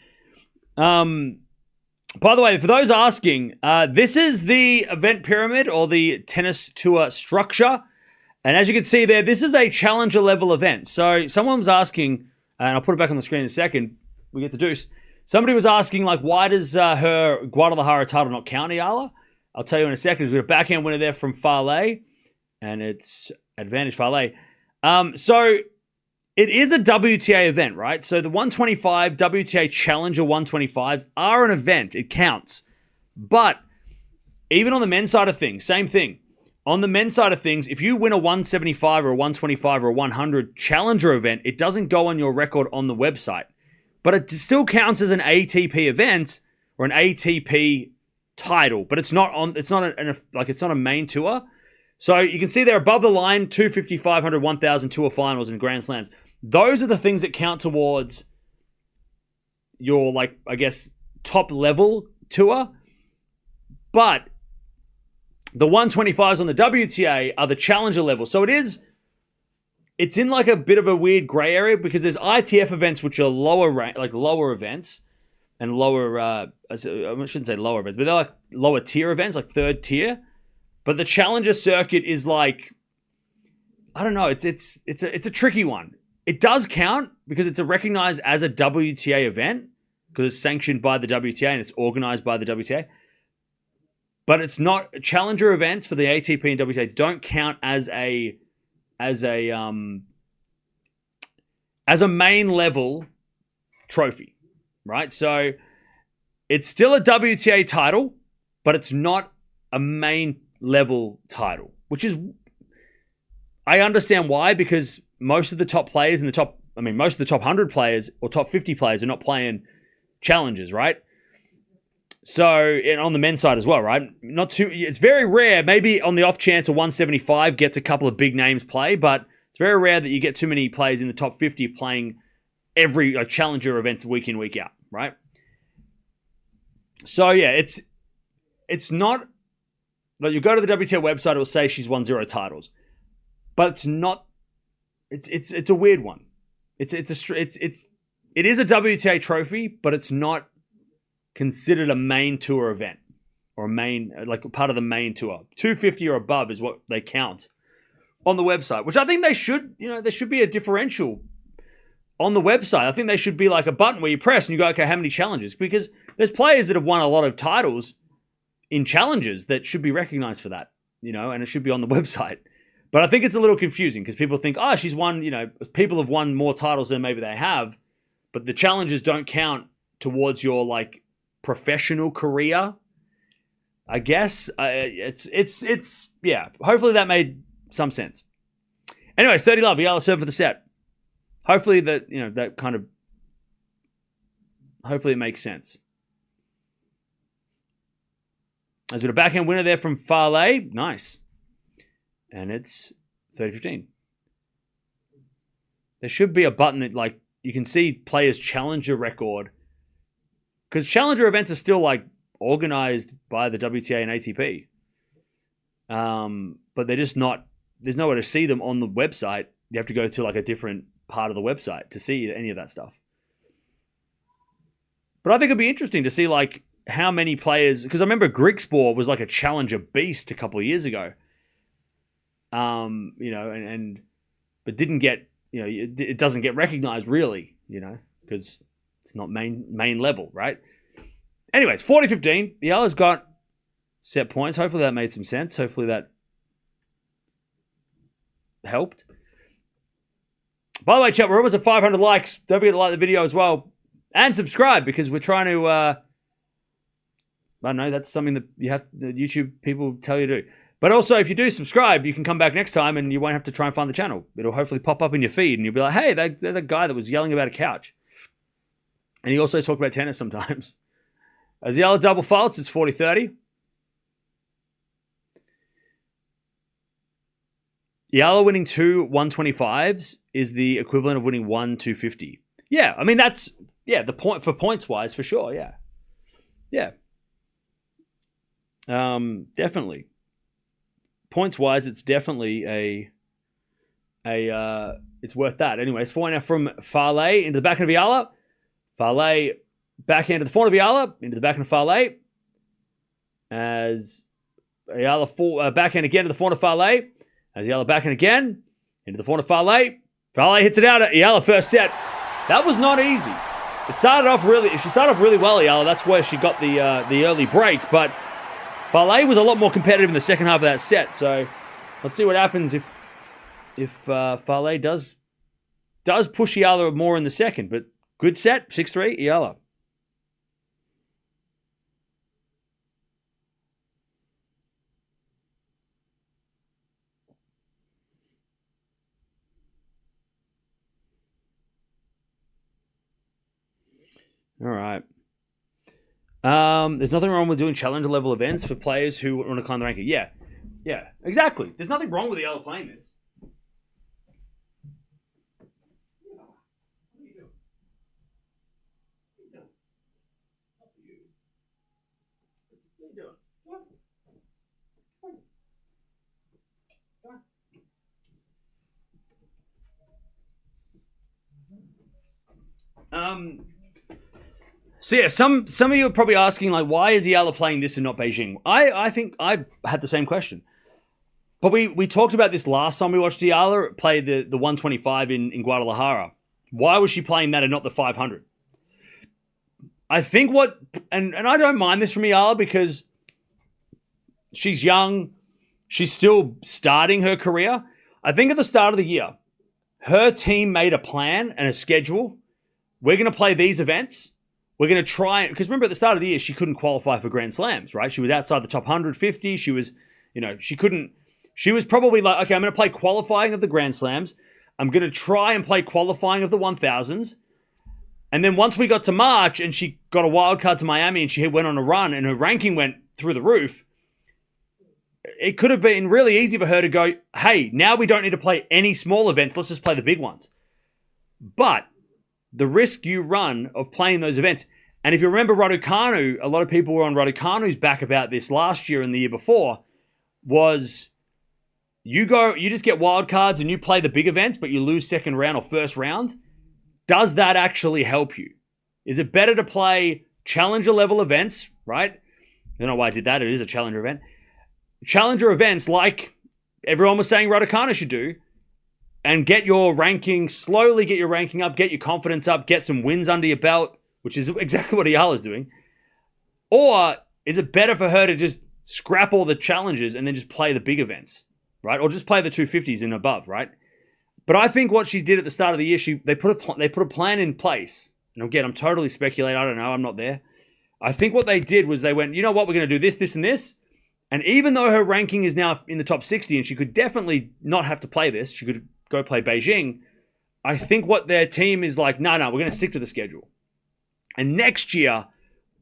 By the way, for those asking, this is the event pyramid or the tennis tour structure. And as you can see there, this is a challenger level event. So someone was asking, and I'll put it back on the screen in a second. We get the deuce. Somebody was asking, like, why does her Guadalajara title not count, Eala? I'll tell you in a second. We've got a backhand winner there from Falei, and it's advantage Falei. So it is a WTA event, right? So the 125 WTA Challenger 125s are an event. It counts. But even on the men's side of things, same thing. On the men's side of things, if you win a 175 or a 125 or a 100 Challenger event, it doesn't go on your record on the website. But it still counts as an ATP event or an ATP title, but it's not a main tour. So you can see there above the line, 250, 500, 1,000 tour finals and Grand Slams. Those are the things that count towards your, like, I guess, top level tour. But the 125s on the WTA are the challenger level. So it's in like a bit of a weird gray area because there's ITF events which are lower events and lower, I shouldn't say lower events, but they're like lower tier events, like third tier. But the challenger circuit is like, I don't know, it's a tricky one. It does count because it's recognized as a WTA event because it's sanctioned by the WTA and it's organized by the WTA. But it's not, challenger events for the ATP and WTA don't count as a main level trophy, right? So it's still a WTA title, but it's not a main level title, which is, I understand why, because most of the top players in the top, most of the top 100 players or top 50 players are not playing challengers, right? So, and on the men's side as well, right? It's very rare, maybe on the off chance a 175 gets a couple of big names play, but it's very rare that you get too many players in the top 50 playing every challenger events week in, week out, right? So yeah, it's not, like, you go to the WTA website, it will say she's won 0 titles, but it's not. It's a weird one. It is a WTA trophy, but it's not considered a main tour event or like part of the main tour. 250 or above is what they count on the website, which I think they should, there should be a differential on the website. I think they should be like a button where you press and you go, okay, how many challenges? Because there's players that have won a lot of titles in challenges that should be recognized for that, and it should be on the website. But I think it's a little confusing because people think, oh, she's won, people have won more titles than maybe they have, but the challenges don't count towards your like professional career. I guess it's yeah. Hopefully that made some sense. Anyways, 30 love. Eala serve for the set. Hopefully hopefully it makes sense. As with a backhand winner there from Falei. Nice. And it's 30-15. There should be a button that like you can see players' challenger record. Because challenger events are still like organized by the WTA and ATP. But they're just not, there's nowhere to see them on the website. You have to go to like a different part of the website to see any of that stuff. But I think it'd be interesting to see like how many players, because I remember Grigspor was like a challenger beast a couple of years ago. But didn't get, it doesn't get recognized really, because it's not main level, right? Anyways, 40-15. Eala's got set points. Hopefully that made some sense. Hopefully that helped. By the way, chat, we're almost at 500 likes. Don't forget to like the video as well. And subscribe because we're trying to, I don't know, that's something that the YouTube people tell you to do. But also, if you do subscribe, you can come back next time and you won't have to try and find the channel. It'll hopefully pop up in your feed and you'll be like, hey, there's a guy that was yelling about a couch. And he also talked about tennis sometimes. As Eala double faults, it's 40-30. Eala winning 2 125s is the equivalent of winning 1 250. Yeah, I mean, that's, the point for points-wise, for sure, yeah. Yeah. Definitely. Points-wise, it's definitely it's worth that. Anyways, 4 now from Falei into the backhand of Eala. Falei backhand to the forehand of Eala, into the backhand of Falei. As Eala backhand again to the forehand of Falei. As Eala backhand again, into the forehand of Falei. Falei hits it out at Eala first set. That was not easy. She started off really well, Eala. That's where she got the early break, but Falei was a lot more competitive in the second half of that set. So let's see what happens if Falei does push Eala more in the second. But good set, 6-3, Eala. All right. There's nothing wrong with doing challenger level events for players who want to climb the ranking. Yeah, exactly. There's nothing wrong with Eala playing this. So yeah, some of you are probably asking like, why is Eala playing this and not Beijing? I think I had the same question. But we talked about this last time we watched Eala play the 125 in Guadalajara. Why was she playing that and not the 500? I think and I don't mind this from Eala because she's young, she's still starting her career. I think at the start of the year, her team made a plan and a schedule. We're going to play these events. We're going to try, because remember at the start of the year, she couldn't qualify for Grand Slams, right? She was outside the top 150. She was, she was probably like, okay, I'm going to play qualifying of the Grand Slams. I'm going to try and play qualifying of the 1000s. And then once we got to March and she got a wild card to Miami and she went on a run and her ranking went through the roof, it could have been really easy for her to go, hey, now we don't need to play any small events. Let's just play the big ones. But the risk you run of playing those events. And if you remember Raducanu, a lot of people were on Raducanu's back about this last year and the year before, was you just get wild cards and you play the big events, but you lose second round or first round. Does that actually help you? Is it better to play challenger level events, right? I don't know why I did that. It is a challenger event. Challenger events like everyone was saying Raducanu should do, and get your ranking, slowly get your ranking up, get your confidence up, get some wins under your belt, which is exactly what Eala's doing. Or is it better for her to just scrap all the challenges and then just play the big events, right? Or just play the 250s and above, right? But I think what she did at the start of the year, they put a plan in place. And again, I'm totally speculating. I don't know. I'm not there. I think what they did was they went, you know what? We're going to do this, this, and this. And even though her ranking is now in the top 60 and she could definitely not have to play this, she could go play Beijing. I think what their team is like, no, we're going to stick to the schedule. And next year,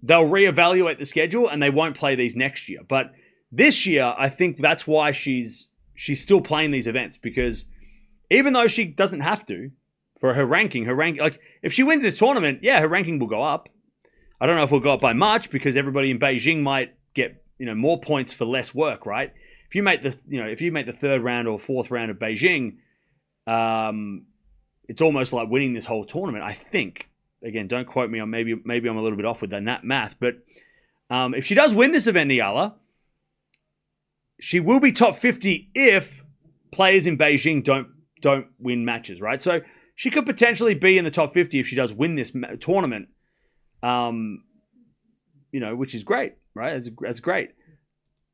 they'll reevaluate the schedule and they won't play these next year. But this year, I think that's why she's still playing these events, because even though she doesn't have to for her ranking, like if she wins this tournament, yeah, her ranking will go up. I don't know if we'll go up by much because everybody in Beijing might get, more points for less work, right? If you make the third round or fourth round of Beijing, it's almost like winning this whole tournament, I think. Again, don't quote me on maybe I'm a little bit off with that math, but if she does win this event, Eala, she will be top 50 if players in Beijing don't win matches, right? So she could potentially be in the top 50 if she does win this tournament, which is great, right? That's great.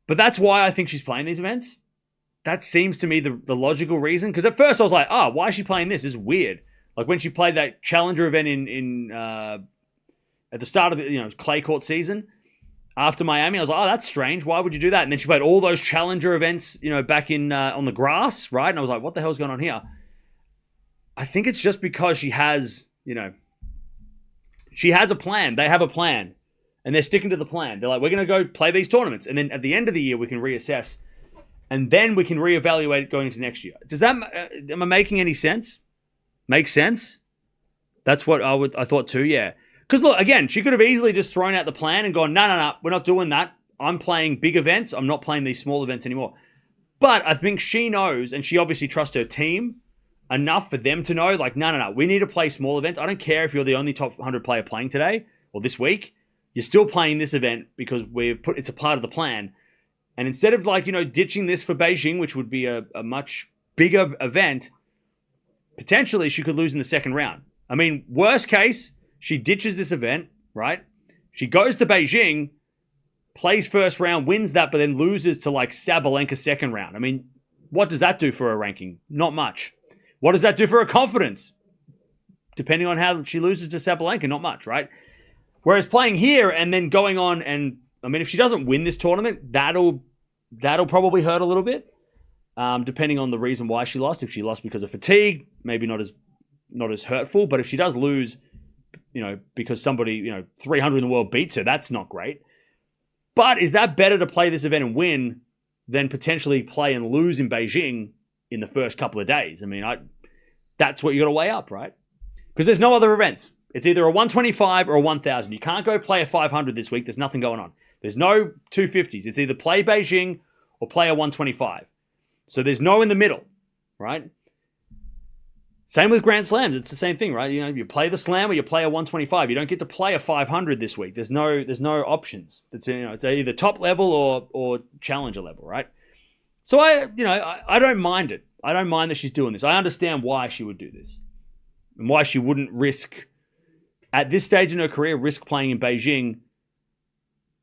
But that's why I think she's playing these events. That seems to me the logical reason. Because at first I was like, why is she playing this? This is weird. Like when she played that challenger event at the start of the clay court season after Miami, I was like, that's strange. Why would you do that? And then she played all those challenger events, back in on the grass, right? And I was like, what the hell's going on here? I think it's just because she has a plan. They have a plan. And they're sticking to the plan. They're like, we're going to go play these tournaments. And then at the end of the year, we can reassess. And then we can reevaluate it going into next year. Am I making any sense? Make sense? That's what I thought too, yeah. Because look, again, she could have easily just thrown out the plan and gone, no, we're not doing that. I'm playing big events. I'm not playing these small events anymore. But I think she knows, and she obviously trusts her team enough for them to know, like, no, we need to play small events. I don't care if you're the only top 100 player playing today or this week. You're still playing this event because it's a part of the plan. And instead of ditching this for Beijing, which would be a much bigger event, potentially she could lose in the second round. I mean, worst case, she ditches this event, right? She goes to Beijing, plays first round, wins that, but then loses to Sabalenka second round. I mean, what does that do for her ranking? Not much. What does that do for her confidence? Depending on how she loses to Sabalenka, not much, right? Whereas playing here and then going on and, I mean, if she doesn't win this tournament, that'll probably hurt a little bit, depending on the reason why she lost. If she lost because of fatigue, maybe not as hurtful. But if she does lose, because somebody, 300 in the world beats her, that's not great. But is that better to play this event and win than potentially play and lose in Beijing in the first couple of days? I mean, that's what you got to weigh up, right? Because there's no other events. It's either a 125 or a 1,000. You can't go play a 500 this week. There's nothing going on. There's no 250s. It's either play Beijing or play a 125. So there's no in the middle, right? Same with Grand Slams. It's the same thing, right? You play the Slam or you play a 125. You don't get to play a 500 this week. There's no options. It's either top level or challenger level, right? So I don't mind it. I don't mind that she's doing this. I understand why she would do this and why she wouldn't risk, at this stage in her career, risk playing in Beijing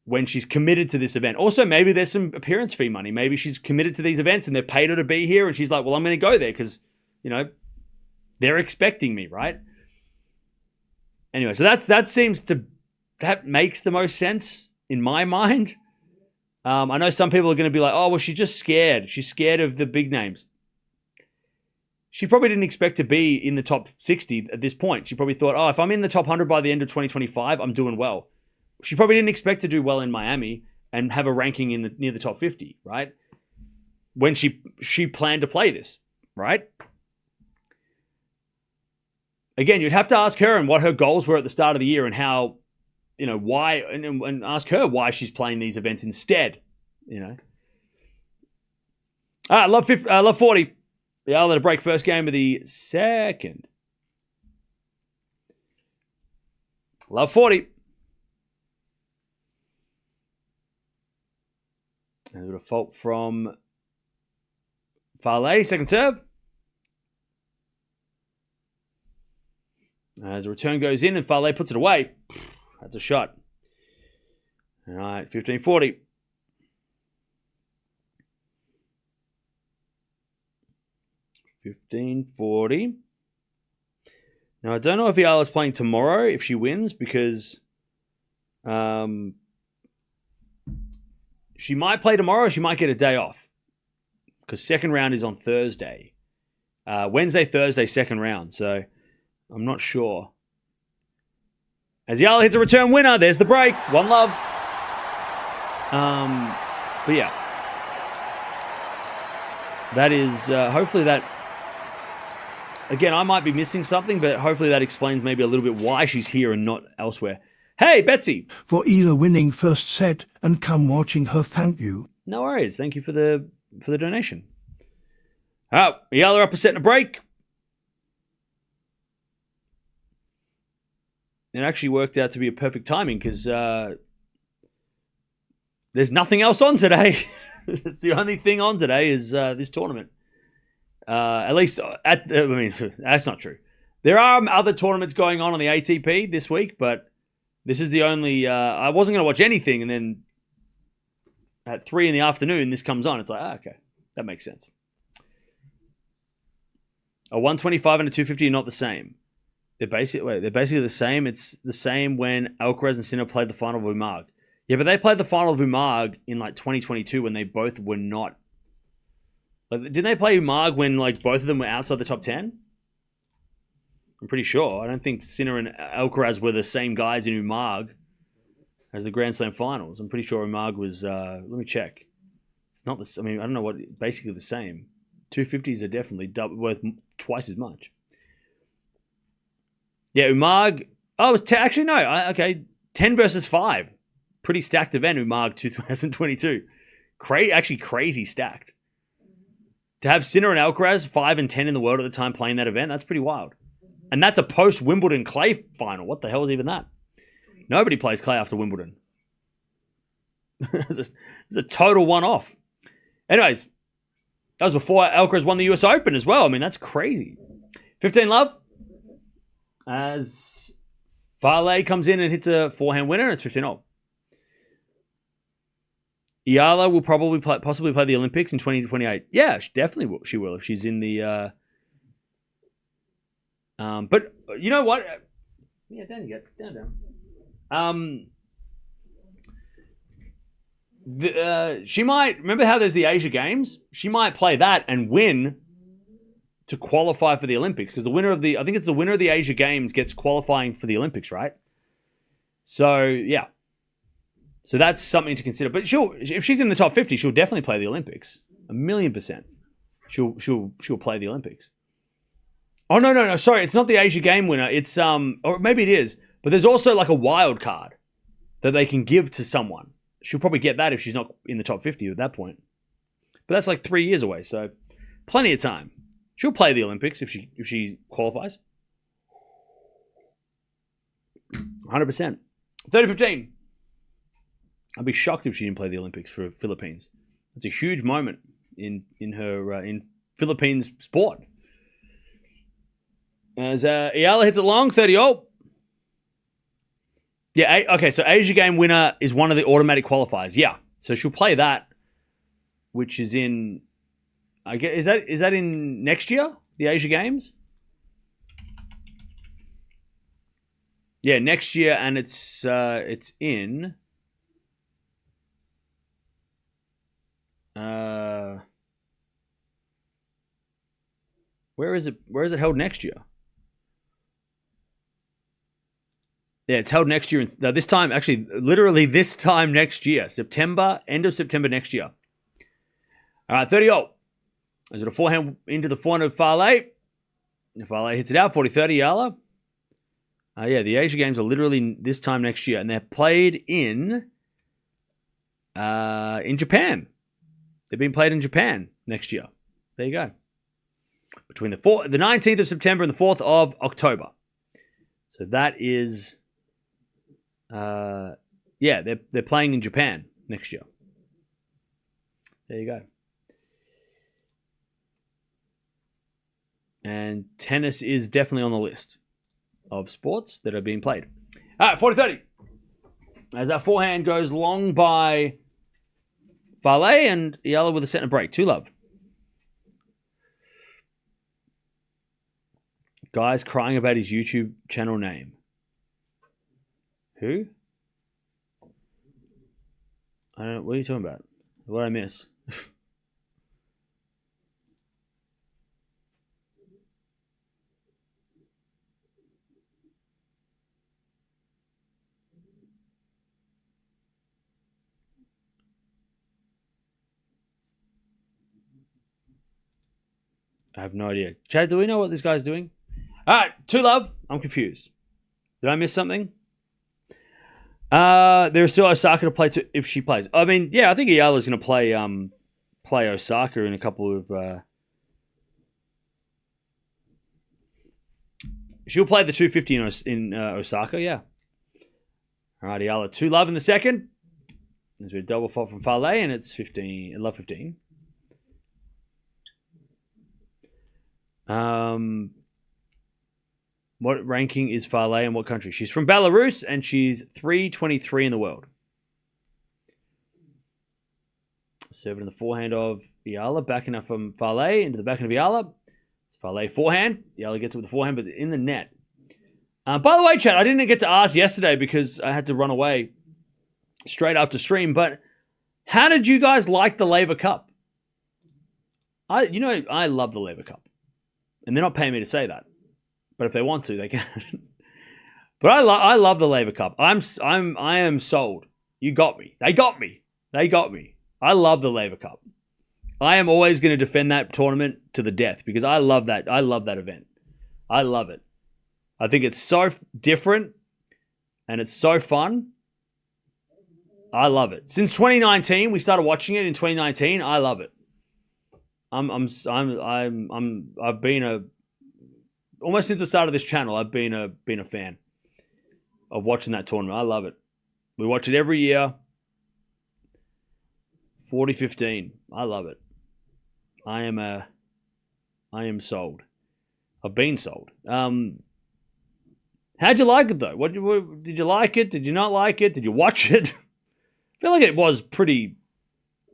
when she's committed to this event. Also, maybe there's some appearance fee money. Maybe she's committed to these events and they've paid her to be here and she's like, well, I'm going to go there because, they're expecting me, right? Anyway, so that makes the most sense in my mind. I know some people are going to be like, oh, well, she's just scared. She's scared of the big names. She probably didn't expect to be in the top 60 at this point. She probably thought, oh, if I'm in the top 100 by the end of 2025, I'm doing well. She probably didn't expect to do well in Miami and have a ranking near the top 50, right? When she planned to play this, right? Again, you'd have to ask her and what her goals were at the start of the year and how, why, and ask her why she's playing these events instead, All right, love 40. Yeah, I'll let it break first game of the second. Love 40. And a fault from Falei, second serve. As a return goes in and Falei puts it away. That's a shot. All right, 15-40. Now, I don't know if Eala's playing tomorrow if she wins because she might play tomorrow or she might get a day off because second round is on Thursday. Wednesday, Thursday, second round. So I'm not sure. As Eala hits a return winner, there's the break. 1-love. But yeah. That is, hopefully that, again, I might be missing something, but hopefully that explains maybe a little bit why she's here and not elsewhere. Hey, Betsy. For Eala winning first set and come watching her, thank you. No worries. Thank you for the donation. All right, Eala up a set and a break. It actually worked out to be a perfect timing because there's nothing else on today. It's the only thing on today is this tournament. At least, that's not true. There are other tournaments going on the ATP this week, but this is the only... I wasn't going to watch anything, and then at 3 in the afternoon, this comes on. It's like, okay, that makes sense. A 125 and a 250 are not the same. They're basically the same. It's the same when Alcaraz and Sinner played the final of Umag. Yeah, but they played the final of Umag in 2022 when they both were not. Didn't they play Umag when both of them were outside the top 10? I'm pretty sure. I don't think Sinner and Alcaraz were the same guys in Umag as the Grand Slam finals. I'm pretty sure Umag was. Let me check. It's not the. I don't know what. Basically the same. 250s are definitely worth twice as much. Yeah, Umag. Oh, it was actually no. Okay, 10 versus 5. Pretty stacked event. Umag 2022. Actually crazy stacked. To have Sinner and Alcaraz 5 and 10 in the world at the time playing that event, that's pretty wild. And that's a post Wimbledon clay final. What the hell is even that? Nobody plays clay after Wimbledon. It's a total one-off. Anyways, that was before Alcaraz won the US Open as well. That's crazy. 15-love. As Falei comes in and hits a forehand winner, it's 15-all. Eala will possibly play the Olympics in 2028. Yeah, she definitely will. She will if she's in the... But you know what? Yeah, down you get. Down. She might... Remember how there's the Asia Games? She might play that and win to qualify for the Olympics because the winner of the... I think it's the winner of the Asia Games gets qualifying for the Olympics, right? So, yeah. So that's something to consider. But if she's in the top 50, she'll definitely play the Olympics. 1,000,000%. She'll play the Olympics. Oh, no. Sorry, it's not the Asia Game winner. It's or maybe it is. But there's also a wild card that they can give to someone. She'll probably get that if she's not in the top 50 at that point. But that's 3 years away, so plenty of time. She'll play the Olympics if she qualifies. 100%. 30-15. I'd be shocked if she didn't play the Olympics for Philippines. It's a huge moment in her in Philippines sport. As Eala hits it long, 30-all. Yeah, okay, so Asia Game winner is one of the automatic qualifiers. Yeah, so she'll play that, which is in... I guess, is that in next year, the Asia Games? Yeah, next year, and it's in... Where is it held next year? Yeah, it's held next year. This time, actually, literally this time next year. End of September next year. All right, 30-all. Is it a forehand into the forehand of Falei? Falei hits it out, 40-30, Eala. Yeah, the Asia Games are literally this time next year, and they're played in Japan. They're being played in Japan next year. There you go. Between the 19th of September and the 4th of October. So that is, they're playing in Japan next year. There you go. And tennis is definitely on the list of sports that are being played. All right, 40-30. As that forehand goes long by Falei and Eala with a set and a break. 2-love. Guy's crying about his YouTube channel name. Who? I don't know. What are you talking about? What did I miss? I have no idea. Chad, do we know what this guy's doing? All right, 2-love. I'm confused. Did I miss something? There's still Osaka to play if she plays. I mean, yeah, I think Eala's going to play Osaka in a couple of. She'll play the 250 in Osaka, yeah. All right, Eala 2-love in the second. There's been a double fault from Falei, and it's 15. Love 15. What ranking is Falei and what country? She's from Belarus and she's 323 in the world. Serving in the forehand of Eala, backing up from Falei into the backhand of Eala. It's Falei forehand. Eala gets it with the forehand, but in the net. By the way, chat, I didn't get to ask yesterday because I had to run away straight after stream, but how did you guys like the Laver Cup? I love the Laver Cup. And they're not paying me to say that. But if they want to, they can. But I love the Laver Cup. I am sold. You got me. They got me. I love the Laver Cup. I am always going to defend that tournament to the death because I love that. I love that event. I love it. I think it's so different and it's so fun. I love it. Since 2019, we started watching it in 2019. I love it. I've been almost since the start of this channel. I've been a fan of watching that tournament. I love it. We watch it every year. 40-15. I love it. I am sold. I've been sold. How'd you like it though? What did you like it? Did you not like it? Did you watch it? I feel like it was pretty.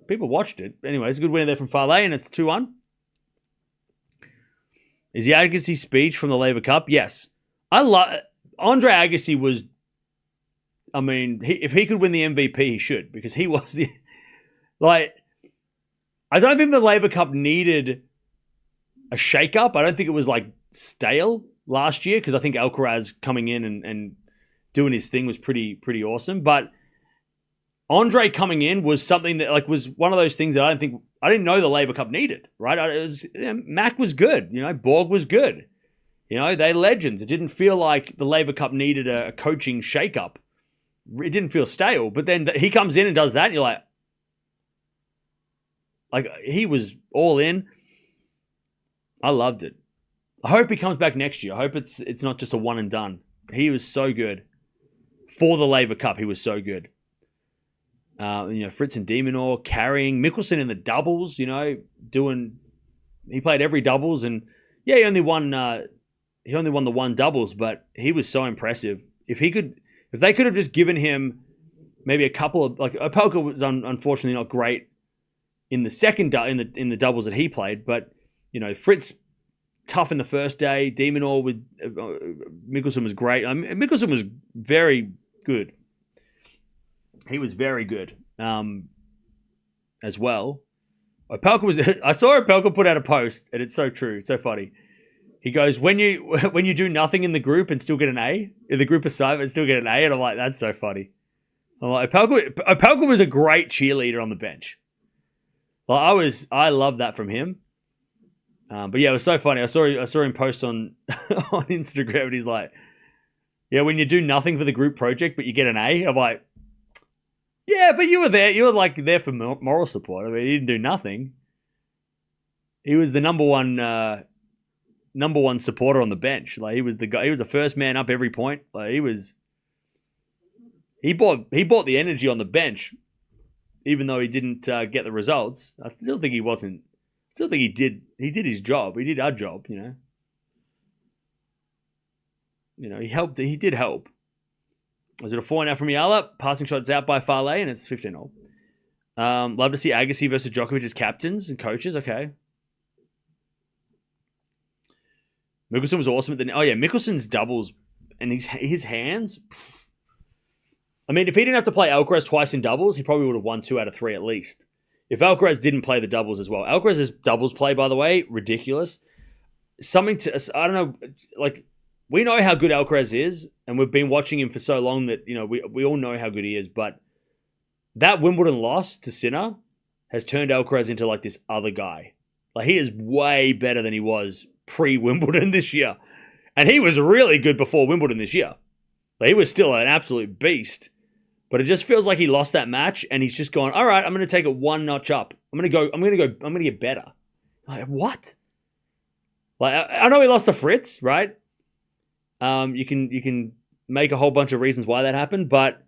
People watched it. Anyway, it's a good win there from Falei, and it's 2-1. Is the Agassi speech from the Laver Cup? Yes. Andre Agassi was. I mean, if he could win the MVP, he should because he was the. I don't think the Laver Cup needed a shake-up. I don't think it was stale last year because I think Alcaraz coming in and doing his thing was pretty awesome. But Andre coming in was something that was one of those things that I didn't know the Laver Cup needed, right? Mac was good, Borg was good. They're legends. It didn't feel like the Laver Cup needed a coaching shake-up. It didn't feel stale. But then he comes in and does that and you're like he was all in. I loved it. I hope he comes back next year. I hope it's not just a one and done. He was so good. For the Laver Cup, he was so good. Fritz and Demonor carrying Mickelson in the doubles, he played every doubles and yeah, he only won the one doubles, but he was so impressive. If they could have just given him maybe a couple of Opelka was unfortunately not great in the second in the doubles that he played, but Fritz tough in the first day, Demonor with Mickelson was great. Mickelson was very good. He was very good as well. I saw Opelka put out a post, and it's so true. It's so funny. He goes, when you do nothing in the group and still get an A, in the group assignment and still get an A, and I'm like, that's so funny. I'm like, Opelka was a great cheerleader on the bench. I love that from him. But yeah, it was so funny. I saw him post on on Instagram, and he's like, yeah, when you do nothing for the group project, but you get an A, I'm like, yeah, but you were there. You were there for moral support. I mean, you didn't do nothing. He was the number one supporter on the bench. He was the guy. He was the first man up every point. He brought the energy on the bench. even though he didn't get the results, I still think he wasn't. Still think he did his job. He did our job, you know. You know, he helped. He did help. Is it a 4 now from Eala? Passing shots out by Falei, and it's 15-0. Love to see Agassi versus Djokovic as captains and coaches. Okay. Mickelson was awesome. Mickelson's doubles and his hands. I mean, if he didn't have to play Alcaraz twice in doubles, he probably would have won 2 out of 3 at least. If Alcaraz didn't play the doubles as well. Alcaraz's doubles play, by the way, ridiculous. I don't know, like, we know how good Alcaraz is, and we've been watching him for so long that, you know, we all know how good he is, but that Wimbledon loss to Sinner has turned Alcaraz into, like, this other guy. Like, he is way better than he was pre-Wimbledon this year. And he was really good before Wimbledon this year. Like, he was still an absolute beast. But it just feels like he lost that match and he's just gone, all right, I'm going to take it 1 notch up. I'm going to get better. Like, what? Like, I know he lost to Fritz, right? You can make a whole bunch of reasons why that happened, but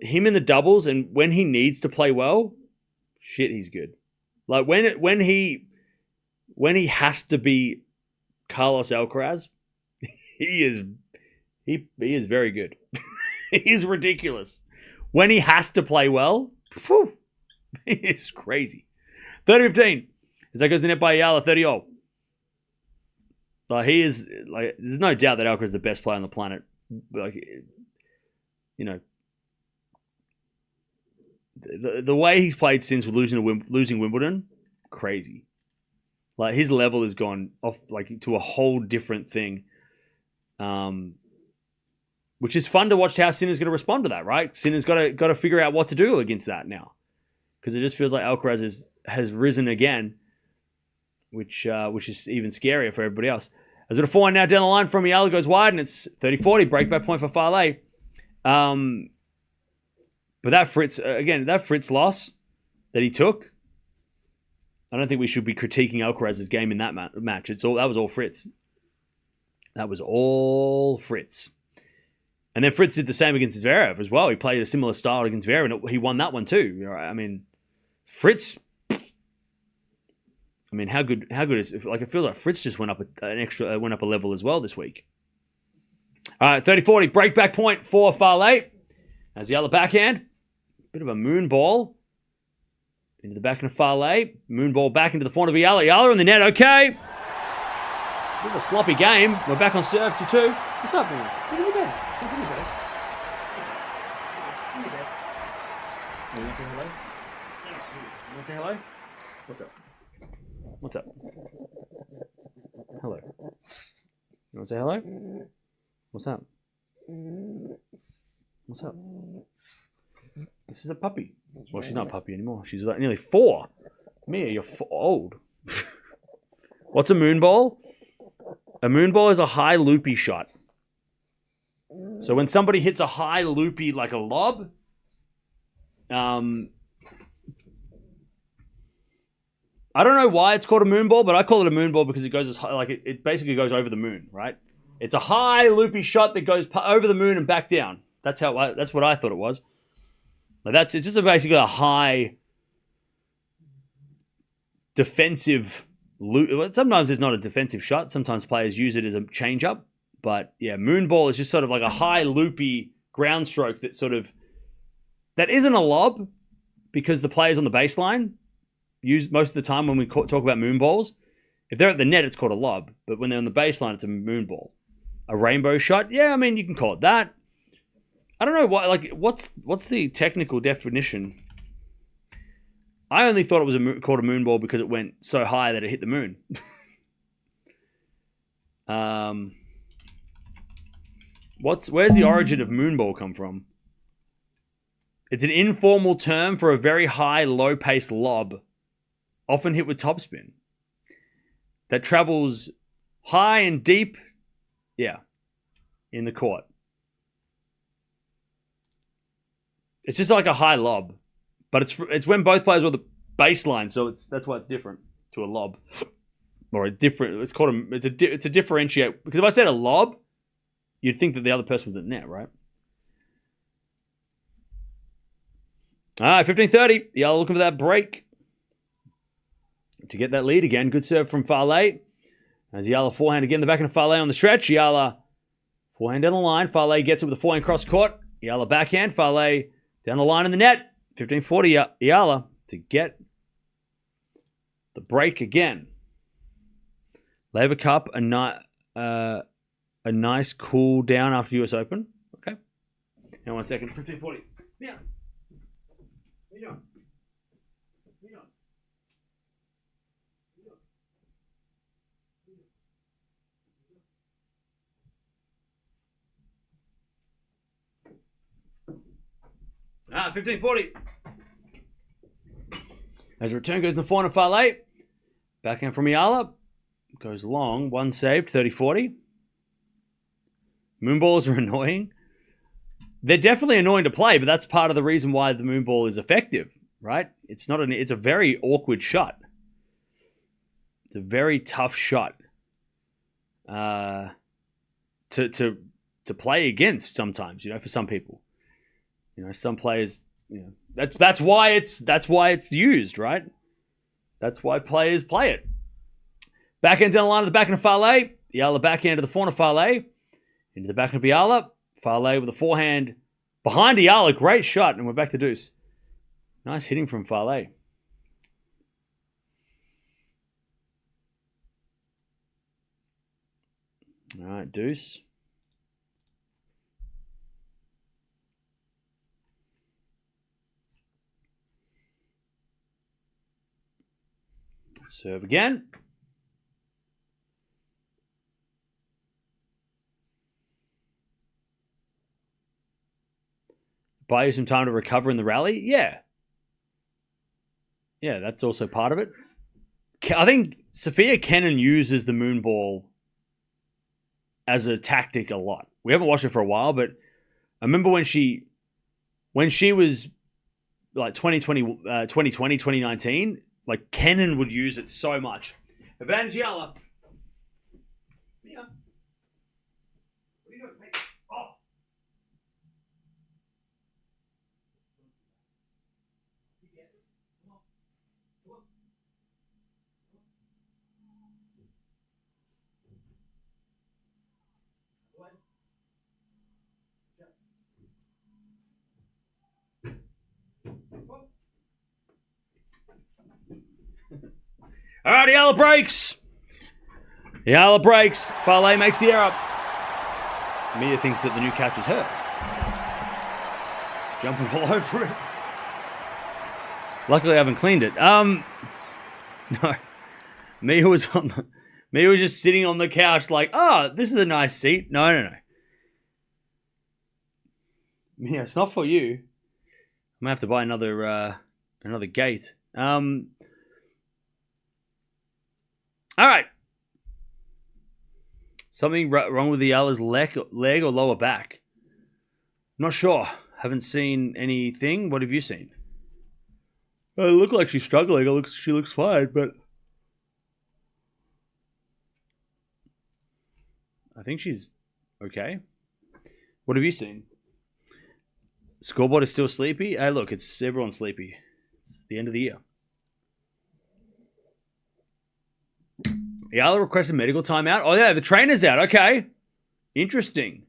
him in the doubles and when he needs to play well, shit, he's good. Like when he has to be Carlos Alcaraz, he is very good. He is ridiculous. When he has to play well, he is crazy. 30-15. As that goes to the net by Eala, 30-0. Like, he is, like, there's no doubt that Alcaraz is the best player on the planet. Like, you know, the way he's played since losing Wimbledon, crazy. Like, his level has gone off, like, to a whole different thing. Which is fun to watch how Sinner's going to respond to that, right? Sinner's got to figure out what to do against that now, because it just feels like Alcaraz has risen again, which is even scarier for everybody else. As it a 4 now down the line from Eala goes wide, and it's 30-40, breakback point for Falei. But that Fritz loss that he took, I don't think we should be critiquing Alcaraz's game in that match. That was all Fritz. That was all Fritz. And then Fritz did the same against Zverev as well. He played a similar style against Zverev, and he won that one too. You know, I mean, Fritz. I mean, how good is, like, it feels like Fritz just went up a level as well this week. All right, 30-40, breakback point for Falei. As the other backhand, bit of a moon ball into the backhand of Falei. Moon ball back into the front of Eala. Eala in the net, okay. It's a bit of a sloppy game. We're back on serve 2-2. What's up, man? What are you doing? You want to say hello? You want to say hello? What's up? What's up? Hello. You want to say hello? What's up? What's up? This is a puppy. Well, she's not a puppy anymore. She's like nearly 4. Mia, you're old. What's a moon ball? A moon ball is a high loopy shot. So when somebody hits a high loopy, like a lob, I don't know why it's called a moon ball, but I call it a moon ball because it goes as high, like it basically goes over the moon, right? It's a high loopy shot that goes over the moon and back down. That's what I thought it was. Like it's just basically a high defensive loop. Sometimes it's not a defensive shot. Sometimes players use it as a change up. But yeah, moon ball is just sort of like a high loopy ground stroke that isn't a lob, because the players on the baseline use most of the time when we talk about moon balls. If they're at the net, it's called a lob. But when they're on the baseline, it's a moon ball. A rainbow shot, yeah, I mean, you can call it that. I don't know why. Like, what's the technical definition? I only thought it was called a moon ball because it went so high that it hit the moon. Where's the origin of moon ball come from? It's an informal term for a very high, low-paced lob, often hit with topspin, that travels high and deep, in the court. It's just like a high lob, but it's when both players are on the baseline, so that's why it's different to a lob, or a different. It's called it's a differentiate, because if I said a lob, you'd think that the other person was at net, right? All right, 15:30. Eala looking for that break to get that lead again. Good serve from Falei. As Eala forehand again, the back of Falei on the stretch. Eala forehand down the line. Falei gets it with a forehand cross court. Eala backhand. Falei down the line in the net. 15:40. Eala to get the break again. Labour Cup, a nice cool down after US Open. Okay. Now 1 second. 15:40. Yeah. What are you doing? Ah, 15:40. As the return goes in the forehand of Falei. Backhand from Eala. Goes long. One saved. 30-40. Moonballs are annoying. They're definitely annoying to play, but that's part of the reason why the moonball is effective, right? It's a very awkward shot. It's a very tough shot to play against sometimes, for some people. Some players, that's why it's used, right? That's why players play it. Backhand down the line of the backhand of Falei. Eala backhand to the forehand of Falei. Into the backhand of Eala. Falei with a forehand behind Eala. Great shot. And we're back to deuce. Nice hitting from Falei. All right, deuce. Serve again. Buy you some time to recover in the rally? Yeah. Yeah, that's also part of it. I think Sofia Kenin uses the moonball as a tactic a lot. We haven't watched it for a while, but I remember when she was like 2019, like Kenin would use it so much. Advantage Eala. Yeah. What are you doing, mate? Oh. All right, Eala breaks. Eala breaks. Falei makes the error. Mia thinks that the new catch is hers. Jumping all over it. Luckily, I haven't cleaned it. No. Mia was just sitting on the couch like, this is a nice seat. No. Mia, it's not for you. I'm gonna have to buy another gate. All right. Something wrong with the Eala's leg or lower back? Not sure. Haven't seen anything. What have you seen? It looks like she's struggling. She looks fine, but I think she's okay. What have you seen? Scoreboard is still sleepy. Hey, look, everyone's sleepy. It's the end of the year. Eala requested medical timeout. Oh, yeah, the trainer's out. Okay. Interesting.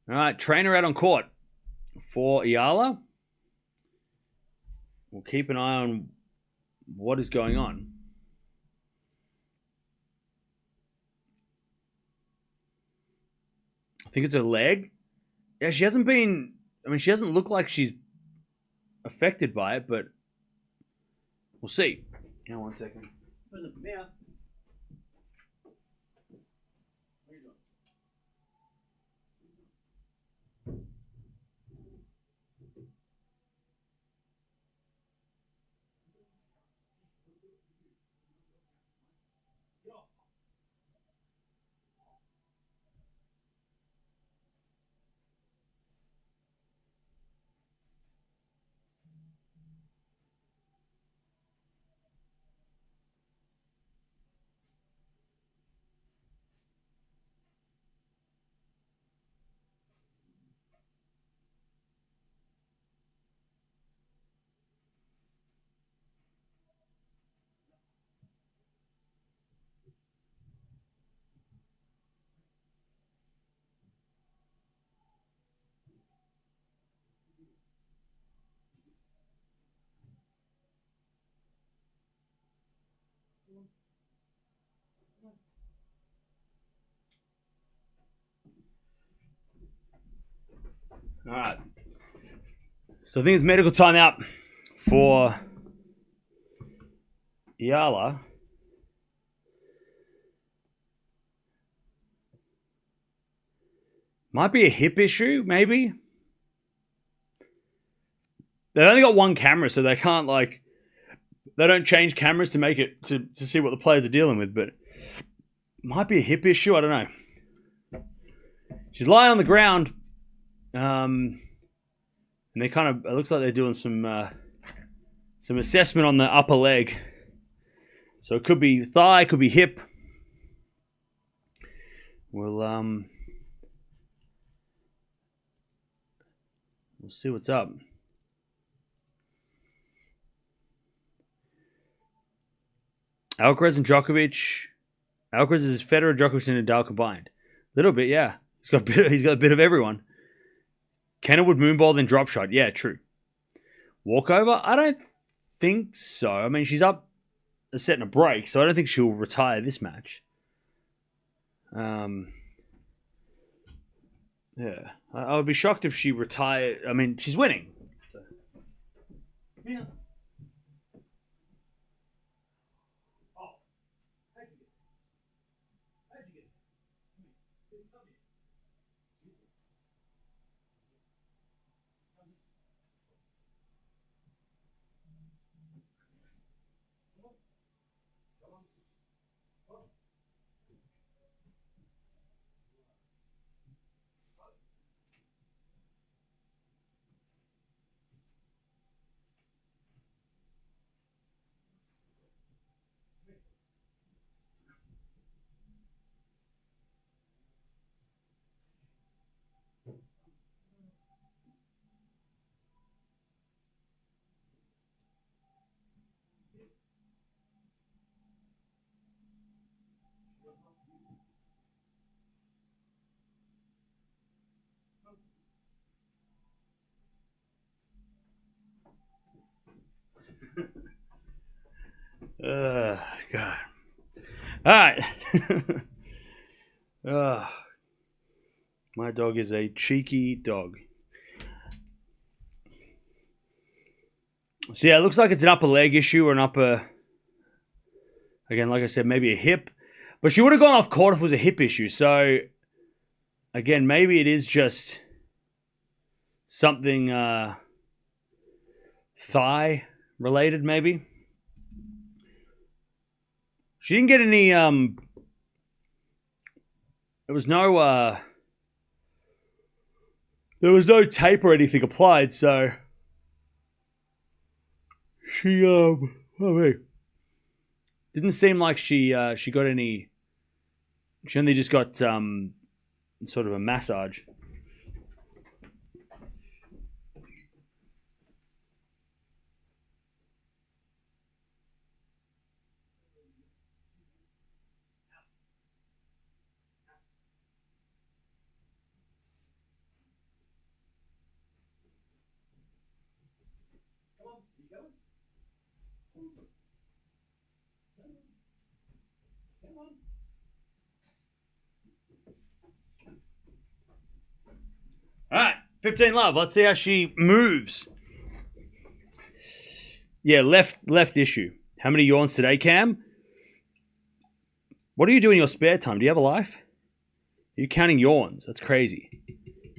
All right, trainer out on court for Eala. We'll keep an eye on what is going on. I think it's her leg. Yeah, she hasn't looked like she's affected by it, but we'll see. Hang on 1 second. Where's it? Mia? What are you doing? All right. So I think it's medical timeout for Eala. Might be a hip issue, maybe. They've only got one camera, so they can't, like... They don't change cameras to make it... To see what the players are dealing with, but... Might be a hip issue, I don't know. She's lying on the ground. And they kind of... It looks like they're doing some assessment on the upper leg. So it could be thigh, could be hip. We'll see what's up. Alcaraz and Djokovic. Alcaraz is Federer, Djokovic, and Nadal combined. A little bit, yeah. He's got a bit of everyone. Kennerwood moonball, then drop shot. Yeah, true. Walkover? I don't think so. I mean, she's up a set and a break, so I don't think she'll retire this match. Yeah. I would be shocked if she retired. I mean, she's winning. Yeah. God. All right. My dog is a cheeky dog. So yeah, it looks like it's an upper leg issue or an upper... Again, like I said, maybe a hip. But she would have gone off court if it was a hip issue. So, again, maybe it is just something thigh related, maybe. She didn't get any... there was no... there was no tape or anything applied, so... She, didn't seem like she got any... She only just got sort of a massage. All right, 15 love. Let's see how she moves. Yeah, left issue. How many yawns today, Cam? What do you do in your spare time? Do you have a life? Are you counting yawns? That's crazy.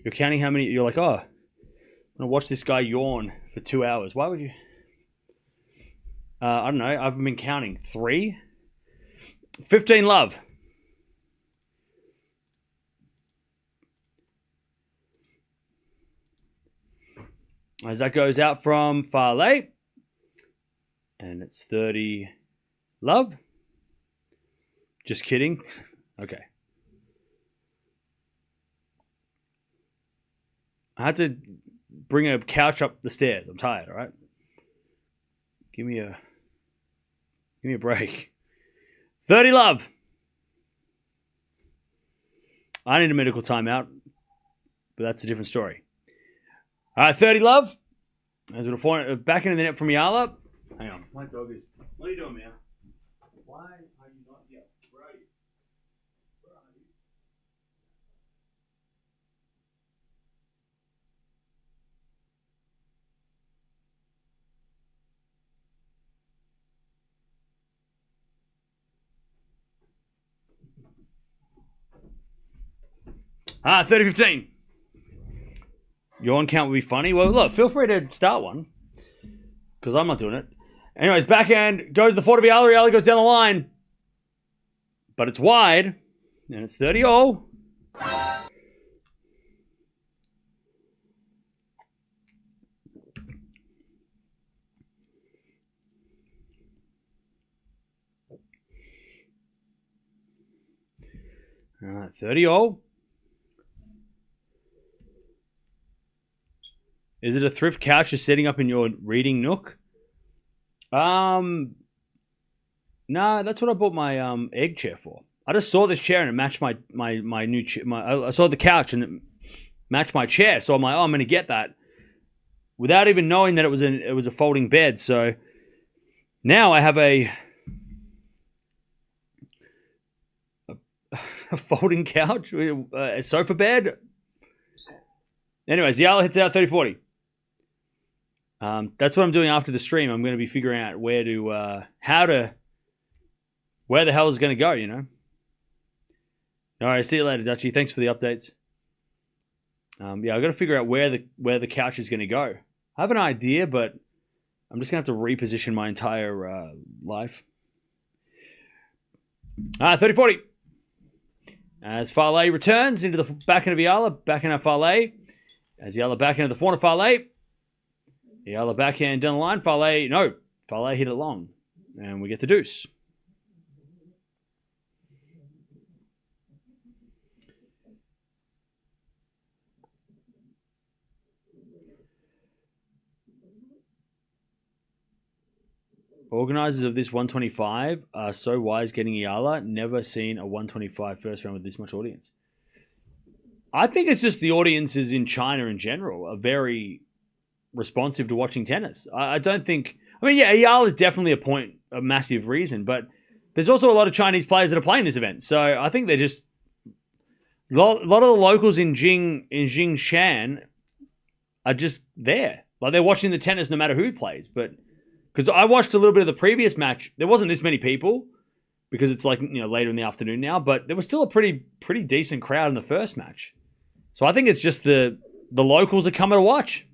You're counting how many... You're like, oh, I'm going to watch this guy yawn for 2 hours. Why would you... I don't know. I've been counting. 3? 15 love. As that goes out from Falei. And it's 30 love. Just kidding. Okay. I had to bring a couch up the stairs. I'm tired, all right? Give me a break. 30 love. I need a medical timeout, but that's a different story. All right, 30 love. As we'll find back into the net from Eala. Hang on, my dog is... What are you doing, Mia? Why are you not here? Where are you? Where are you? 30-15. Yawn count would be funny. Well, look, feel free to start one. Because I'm not doing it. Anyways, backhand goes the 4 to Eala. Eala goes down the line. But it's wide. And it's 30-all. All right, 30-all. Is it a thrift couch you're setting up in your reading nook? No, that's what I bought my egg chair for. I just saw this chair and it matched my new chair. I saw the couch and it matched my chair, so I'm like, oh, I'm going to get that, without even knowing that it was a folding bed. So now I have a folding couch, a sofa bed. Anyways, the Eala hits out 30-40. That's what I'm doing after the stream. I'm going to be figuring out where the hell is going to go, you know. All right, see you later, Dutchie. Thanks for the updates. I've got to figure out where the couch is going to go. I have an idea, but I'm just going to have to reposition my entire life. 30-40. As Falei returns into the backhand of Eala, backhand of Falei. As Eala backhand of the forehand of Falei. Eala backhand down the line. Falei hit it long. And we get the deuce. Organisers of this 125 are so wise getting Eala. Never seen a 125 first round with this much audience. I think it's just the audiences in China in general are very responsive to watching tennis. I don't think... I mean, yeah, Eala is definitely a massive reason, but there's also a lot of Chinese players that are playing this event. So I think they're just... A lot of the locals in Jingshan are just there. Like, they're watching the tennis no matter who plays, but... Because I watched a little bit of the previous match. There wasn't this many people because it's like, you know, later in the afternoon now, but there was still a pretty decent crowd in the first match. So I think it's just the locals are coming to watch,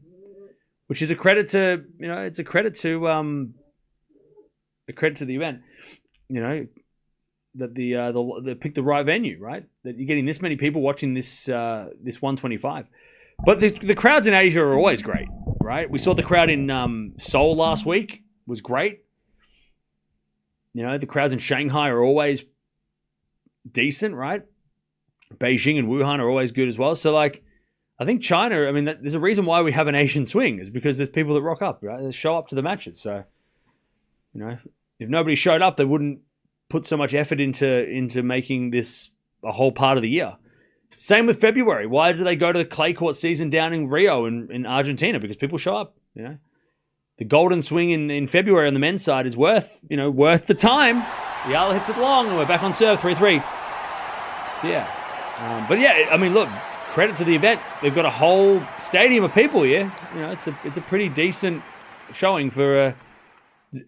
which is a credit to, you know, it's a credit to the event, you know, that they picked the right venue, right? That you're getting this many people watching this 125. But the crowds in Asia are always great, right? We saw the crowd in Seoul last week. Was great. You know, the crowds in Shanghai are always decent, right? Beijing and Wuhan are always good as well. So, like, I think China, I mean, there's a reason why we have an Asian swing is because there's people that rock up, right? They show up to the matches. So, you know, if nobody showed up, they wouldn't put so much effort into making this a whole part of the year. Same with February. Why do they go to the clay court season down in Rio in Argentina? Because people show up, you know. The golden swing in February on the men's side is worth the time. Eala hits it long, and we're back on serve, 3-3. So, yeah. But, yeah, I mean, look, credit to the event. They've got a whole stadium of people here. You know, it's a pretty decent showing for,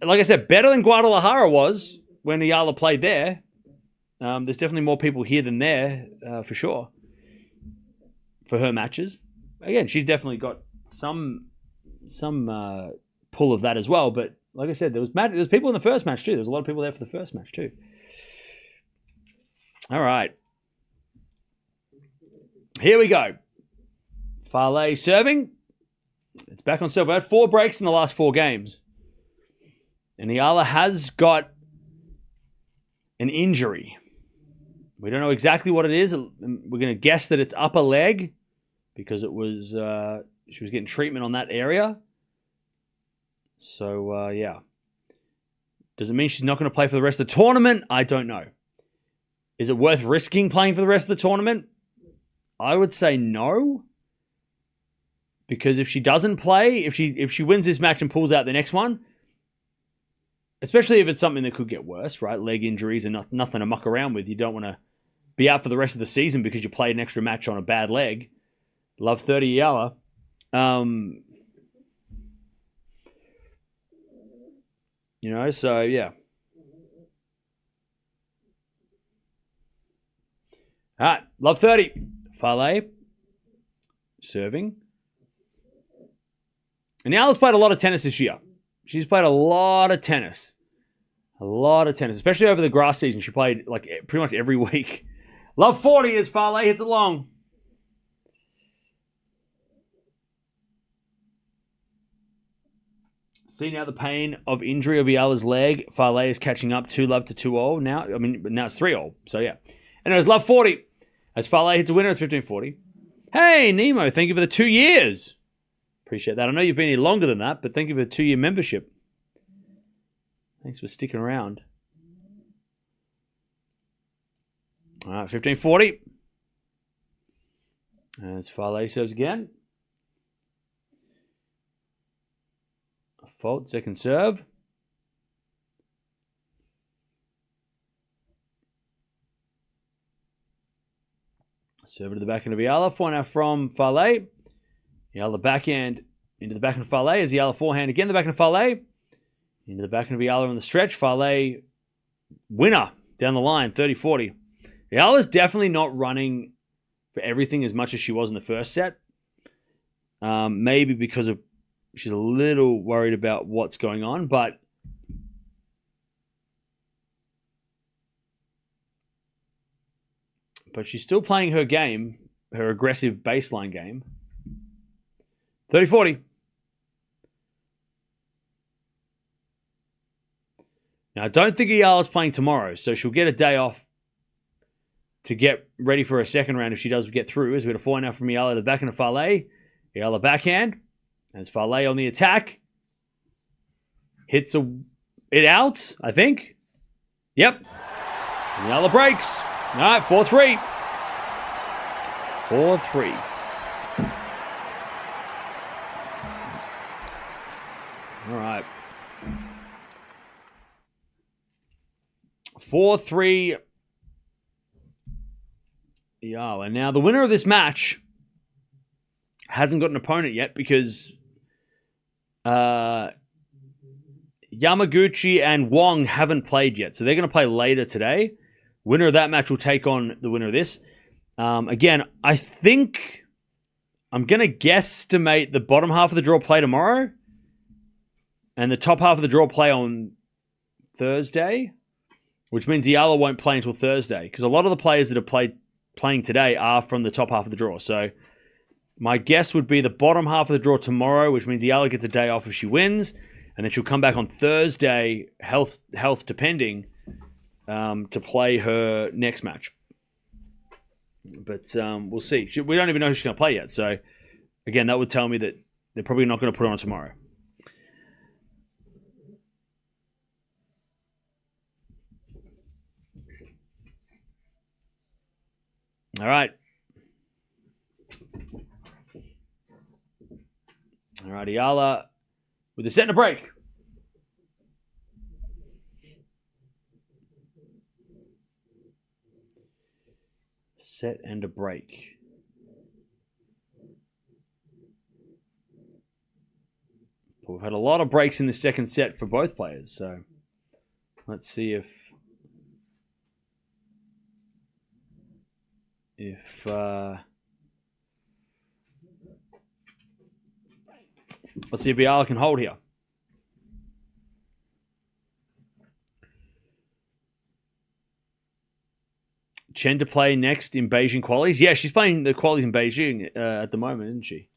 like I said, better than Guadalajara was when Eala played there. There's definitely more people here than there, for sure, for her matches. Again, she's definitely got some pull of that as well. But like I said, there was people in the first match too. There was a lot of people there for the first match too. All right. Here we go. Falei serving. It's back on serve. We had 4 breaks in the last 4 games. And Eala has got an injury. We don't know exactly what it is. We're going to guess that it's upper leg because it was she was getting treatment on that area. So, yeah. Does it mean she's not going to play for the rest of the tournament? I don't know. Is it worth risking playing for the rest of the tournament? I would say no. Because if she doesn't play, if she wins this match and pulls out the next one, especially if it's something that could get worse, right? Leg injuries are nothing to muck around with. You don't want to be out for the rest of the season because you played an extra match on a bad leg. Love 30 Eala. You know, so yeah. All right, love 30. Falei serving. And Eala's played a lot of tennis this year. She's played a lot of tennis. A lot of tennis, especially over the grass season. She played like pretty much every week. Love 40 as Falei hits it long. See now the pain of injury of Eala's leg. Falei is catching up 2-love to 2-all now. I mean, now it's 3-all. So yeah. And it was love 40 as Falei hits a winner. It's 15-40. Hey, Nemo, thank you for the 2 years. Appreciate that. I know you've been here longer than that, but thank you for the 2-year membership. Thanks for sticking around. All right, 15-40. As Falei serves again. Fault, second serve. Serve to the backhand of Eala. Forehand from Falei. Eala backhand into the backhand of Falei as Eala forehand again. The backhand of Falei. Into the backhand of Eala on the stretch. Falei winner down the line, 30-40. Eala's definitely not running for everything as much as she was in the first set. Maybe because of she's a little worried about what's going on, but she's still playing her game, her aggressive baseline game. 30-40. Now, I don't think Eala's playing tomorrow, so she'll get a day off to get ready for a second round if she does get through. As we get a forehand now from Eala to the backhand of Falei. Eala backhand. As Falei on the attack. Hits it out, I think. Yep. And Eala breaks. All right, 4-3. 4-3. All right. 4-3. Eala. Now, the winner of this match hasn't got an opponent yet because Yamaguchi and Wong haven't played yet. So they're going to play later today. Winner of that match will take on the winner of this. Again, I think I'm going to guesstimate the bottom half of the draw play tomorrow and the top half of the draw play on Thursday, which means Eala won't play until Thursday because a lot of the players that are playing today are from the top half of the draw. So my guess would be the bottom half of the draw tomorrow, which means Eala gets a day off if she wins, and then she'll come back on Thursday, health depending, to play her next match. But we'll see. We don't even know who she's going to play yet. So, again, that would tell me that they're probably not going to put her on tomorrow. All right. All right, Eala with a set and a break. Set and a break. But we've had a lot of breaks in the second set for both players, so let's see if Eala can hold here. Chen to play next in Beijing qualies. Yeah, she's playing the qualies in Beijing at the moment, isn't she?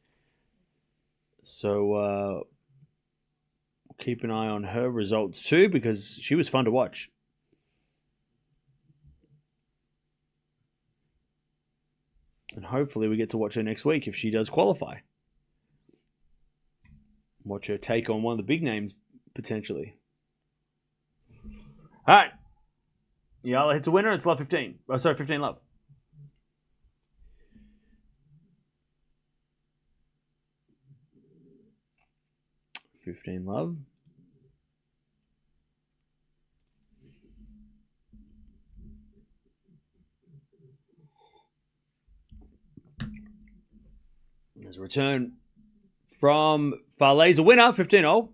So keep an eye on her results too because she was fun to watch. And hopefully we get to watch her next week if she does qualify. Watch her take on one of the big names, potentially. All right. Eala hits a winner. It's love 15. Oh, sorry, 15 love. $15 love. There's a return from Falei's a winner, 15-0.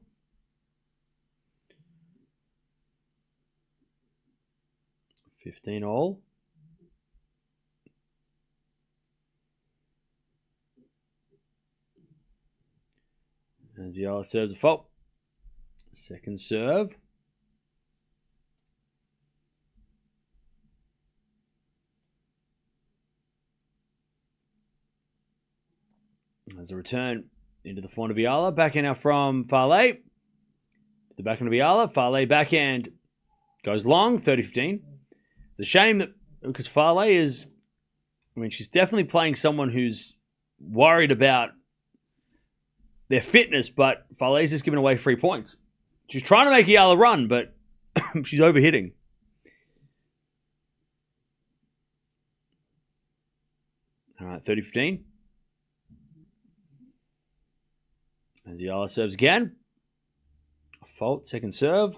$15-all. As Eala serves a fault. Second serve. As a return into the forehand of Eala. Backhand now from Falei. The backhand of Eala. Falei backhand goes long, 30-15. It's a shame that, because Falei is, I mean, she's definitely playing someone who's worried about their fitness, but Falei's just giving away 3 points. She's trying to make Eala run, but she's overhitting. All right, 30-15. As Eala serves again. A fault, second serve.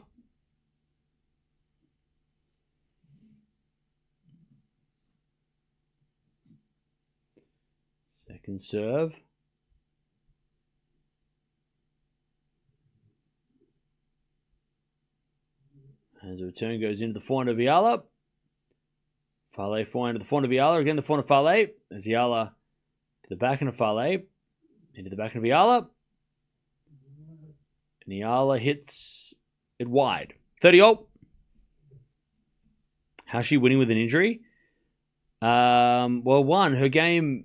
Second serve. As the return goes into the forehand of Eala. Falei forehand to the forehand of Eala. Again, the forehand of Falei. As Eala to the backhand of Falei. Into the backhand of Eala. And Eala hits it wide. 30-all. How's she winning with an injury? Well, one, her game,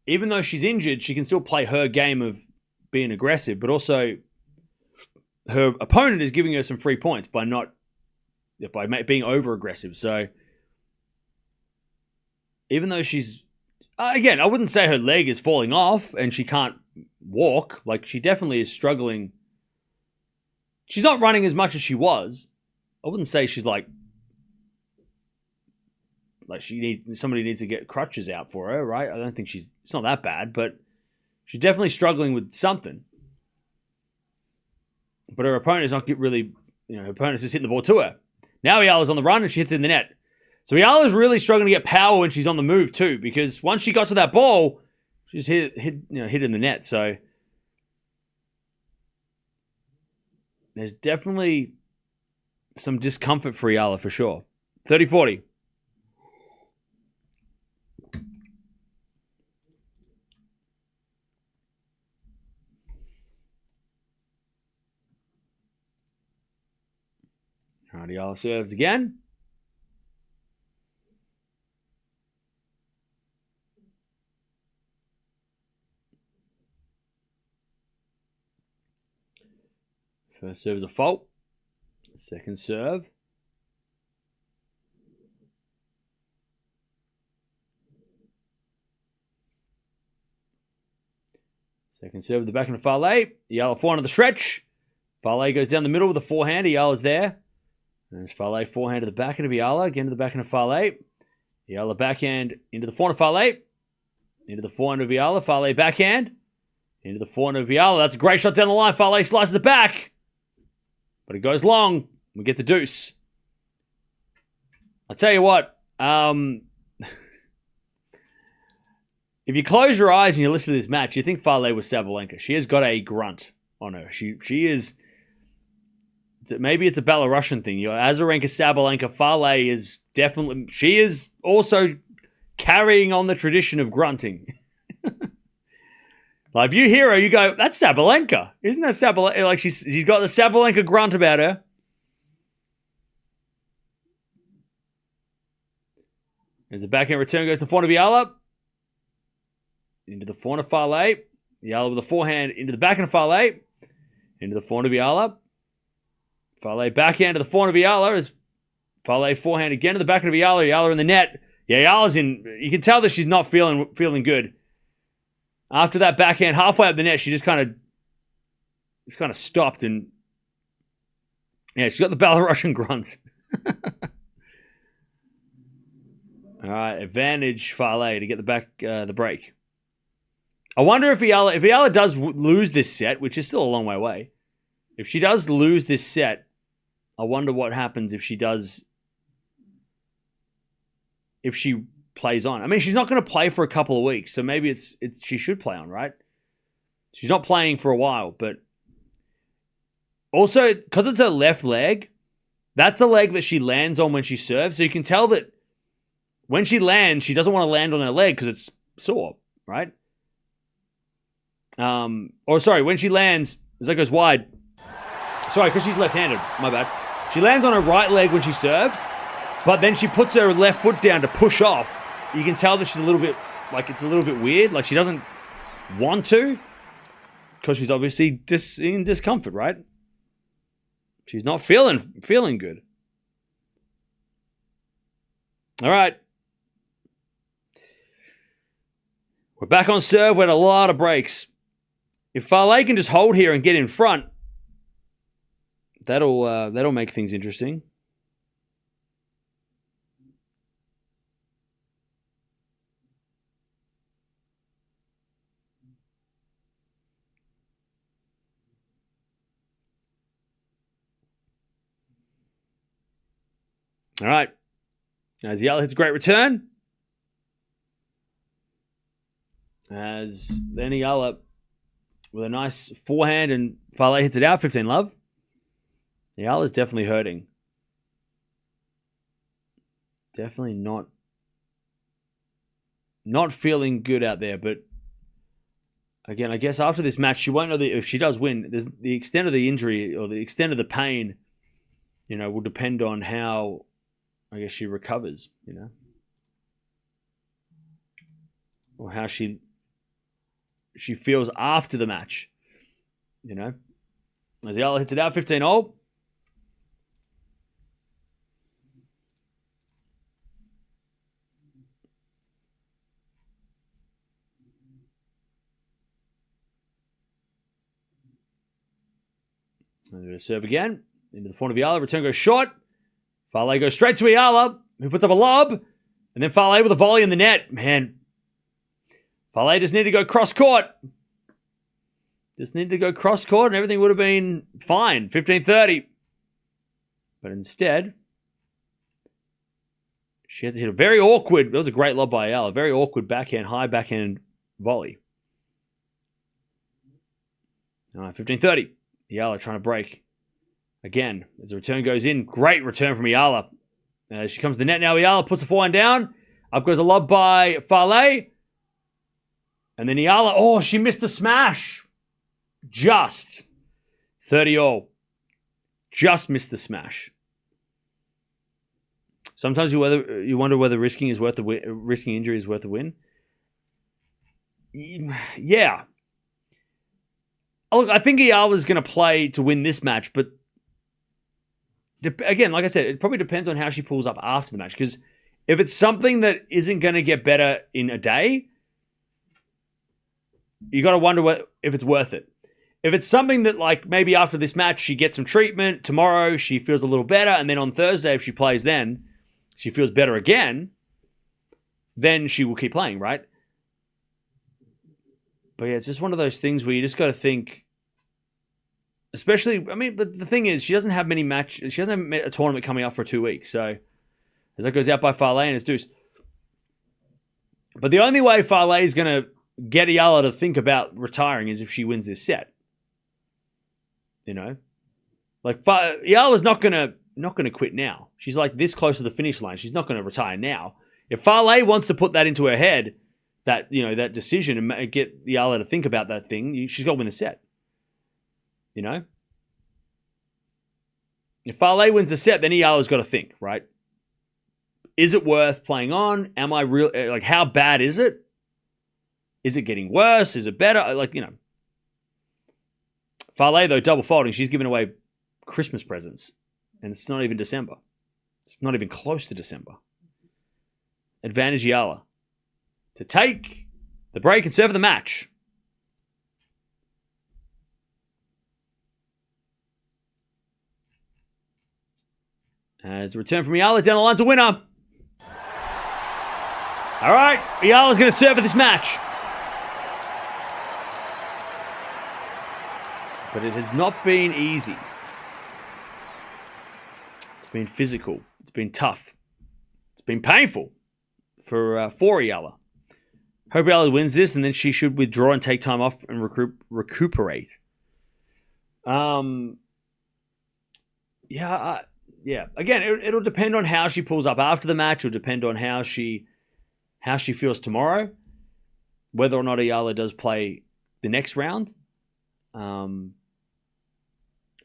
even though she's injured, she can still play her game of being aggressive, but also her opponent is giving her some free points by being over-aggressive. So even though she's, again, I wouldn't say her leg is falling off and she can't walk. Like, she definitely is struggling. She's not running as much as she was. I wouldn't say she's like somebody needs to get crutches out for her, right? I don't think it's not that bad, but she's definitely struggling with something. But her opponent is not really, her opponent's just hitting the ball to her. Now Eala's on the run and she hits it in the net. So Eala's really struggling to get power when she's on the move too, because once she got to that ball, she just hit it in the net. So there's definitely some discomfort for Eala for sure. 30-40. All right, Eala serves again. First serve is a fault. Second serve. Second serve at the backhand of Falei. Eala forehand of the stretch. Falei goes down the middle with a forehand. Eala's there. There's Falei forehand to the backhand of Eala. Again to the backhand of Falei. Eala backhand into the forehand of Falei. Into the forehand of Eala. Falei backhand. Into the forehand of Eala. That's a great shot down the line. Falei slices it back. But it goes long. We get the deuce. I'll tell you what. If you close your eyes and you listen to this match, you think Falei was Sabalenka. She has got a grunt on her. She is... Maybe it's a Belarusian thing. Azarenka, Sabalenka, Falei is definitely... She is also carrying on the tradition of grunting. Like, if you hear her, you go, that's Sabalenka. Isn't that Sabalenka? Like, she's got the Sabalenka grunt about her. As the backhand return goes to the forehand of Eala. Into the forehand of Falei. Eala with the forehand into the backhand of Falei. Into the forehand of Eala. Falei backhand to the forehand of Eala. As Falei forehand again to the backhand of Eala. Eala in the net. Yeah, Eala's in. You can tell that she's not feeling good. After that backhand halfway up the net, she just kind of stopped and she's got the Belarusian grunt. All right, advantage Falei to get the break. I wonder if Eala does lose this set, which is still a long way away. If she does lose this set, I wonder what happens if she plays on. I mean, she's not going to play for a couple of weeks, so maybe she should play on, right? She's not playing for a while, but also because it's her left leg, that's the leg that she lands on when she serves. So you can tell that when she lands, she doesn't want to land on her leg because it's sore, right? When she lands, as that goes wide. Sorry, because she's left-handed. My bad. She lands on her right leg when she serves, but then she puts her left foot down to push off. You can tell that she's a little bit, it's a little bit weird. Like, she doesn't want to, because she's obviously in discomfort, right? She's not feeling good. All right. We're back on serve. We had a lot of breaks. If Falei can just hold here and get in front, that'll make things interesting. All right. As Eala hits a great return. As then Eala with a nice forehand and Falei hits it out, 15-love. Eala's definitely hurting. Definitely not feeling good out there. But again, I guess after this match, she won't know if she does win. The extent of the injury or the extent of the pain, will depend on how, I guess, she recovers, or how she feels after the match, As Eala hits it out, 15-all. And they're going to serve again. Into the front of Eala. Return goes short. Falei goes straight to Eala, who puts up a lob. And then Falei with a volley in the net. Man, Falei just needed to go cross-court. And everything would have been fine. 15-30. But instead, she had to hit a very awkward, that was a great lob by Eala, very awkward high backhand volley. All right, 15-30. Eala trying to break. Again, as the return goes in, great return from Eala. She comes to the net now. Eala puts the forehand down. Up goes a lob by Falei. And then Eala, she missed the smash. Just 30-all. Just missed the smash. Sometimes you wonder whether risking injury is worth the win. Yeah. Look, I think Eala's going to play to win this match, but again, like I said, it probably depends on how she pulls up after the match. Because if it's something that isn't going to get better in a day, you got to wonder if it's worth it. If it's something that, like, maybe after this match she gets some treatment, tomorrow she feels a little better, and then on Thursday if she plays then, she feels better again, then she will keep playing, right? But yeah, it's just one of those things where you just got to think, especially, but the thing is, she doesn't have many matches. She doesn't have a tournament coming up for 2 weeks. So, as that goes out by Falei and it's deuce. But the only way Falei is going to get Eala to think about retiring is if she wins this set. Like, Eala's not going to quit now. She's like this close to the finish line. She's not going to retire now. If Falei wants to put that into her head, that decision, and get Eala to think about that thing, she's got to win the set. If Falei wins the set, then Eala's got to think, right? Is it worth playing on? Am I real? Like, how bad is it? Is it getting worse? Is it better? Falei, though, double folding. She's giving away Christmas presents. And it's not even December. It's not even close to December. Advantage Eala to take the break and serve the match. As the return from Eala down the line's a winner. All right, Eala's going to serve for this match. But it has not been easy. It's been physical. It's been tough. It's been painful for Eala. Hope Eala wins this, and then she should withdraw and take time off and recuperate. Yeah. Again, it'll depend on how she pulls up after the match. It'll depend on how she feels tomorrow. Whether or not Eala does play the next round. But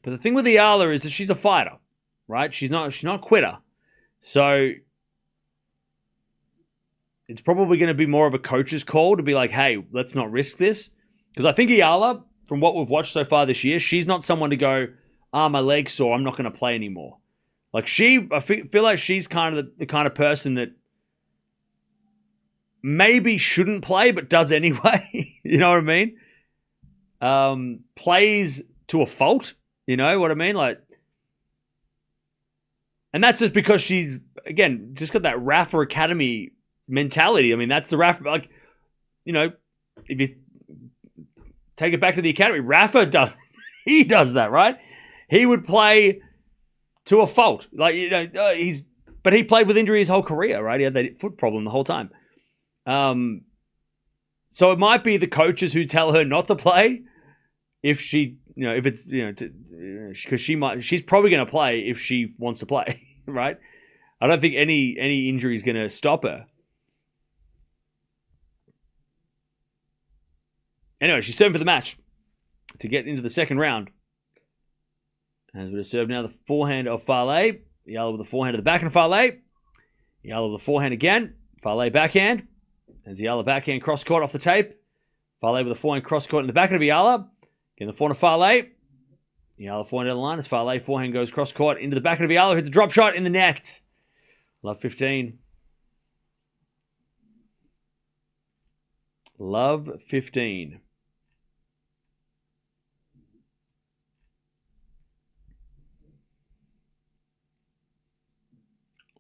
the thing with Eala is that she's a fighter, right? She's not a quitter. So it's probably going to be more of a coach's call to be like, hey, let's not risk this. Because I think Eala, from what we've watched so far this year, she's not someone to go, my leg's sore, I'm not going to play anymore. Like I feel like she's kind of the kind of person that maybe shouldn't play, but does anyway. You know what I mean? Plays to a fault. You know what I mean? Like, and that's just because she's, again, just got that Rafa Academy mentality. I mean, that's the Rafa, like, you know, if you take it back to the academy, Rafa does, he does that, right? He would play to a fault. Like, you know, but he played with injury his whole career, right? He had that foot problem the whole time. So it might be the coaches who tell her not to play if she, you know, if it's, you know, because she's probably going to play if she wants to play, right? I don't think any injury is going to stop her. Anyway, she's serving for the match to get into the second round. As we serve now, the forehand of Falei. Eala with the forehand at the backhand of Falei. Eala with the forehand again. Falei backhand. As Eala backhand cross court off the tape. Falei with the forehand cross court in the backhand of Eala. Again, the forehand of Falei. Eala forehand down the line as Falei forehand goes cross court into the backhand of Eala. Hits a drop shot in the net. Love 15. Love 15.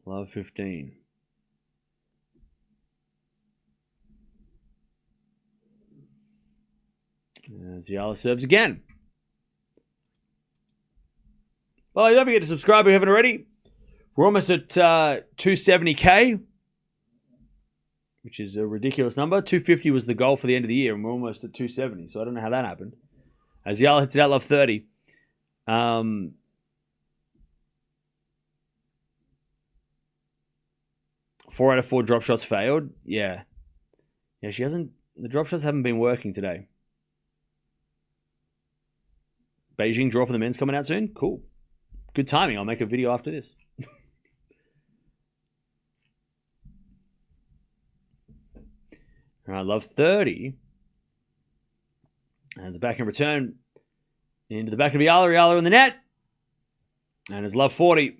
Love 15. As Eala serves again. Well, don't forget to subscribe if you haven't already. We're almost at 270k, which is a ridiculous number. 250 was the goal for the end of the year, and we're almost at 270. So I don't know how that happened. As Eala hits it out, love 30. 4 out of 4 drop shots failed. Yeah, she hasn't. The drop shots haven't been working today. Beijing draw for the men's coming out soon. Cool. Good timing. I'll make a video after this. All right, love 30. As a backhand return into the back of Eala. Eala in the net. And it's love 40.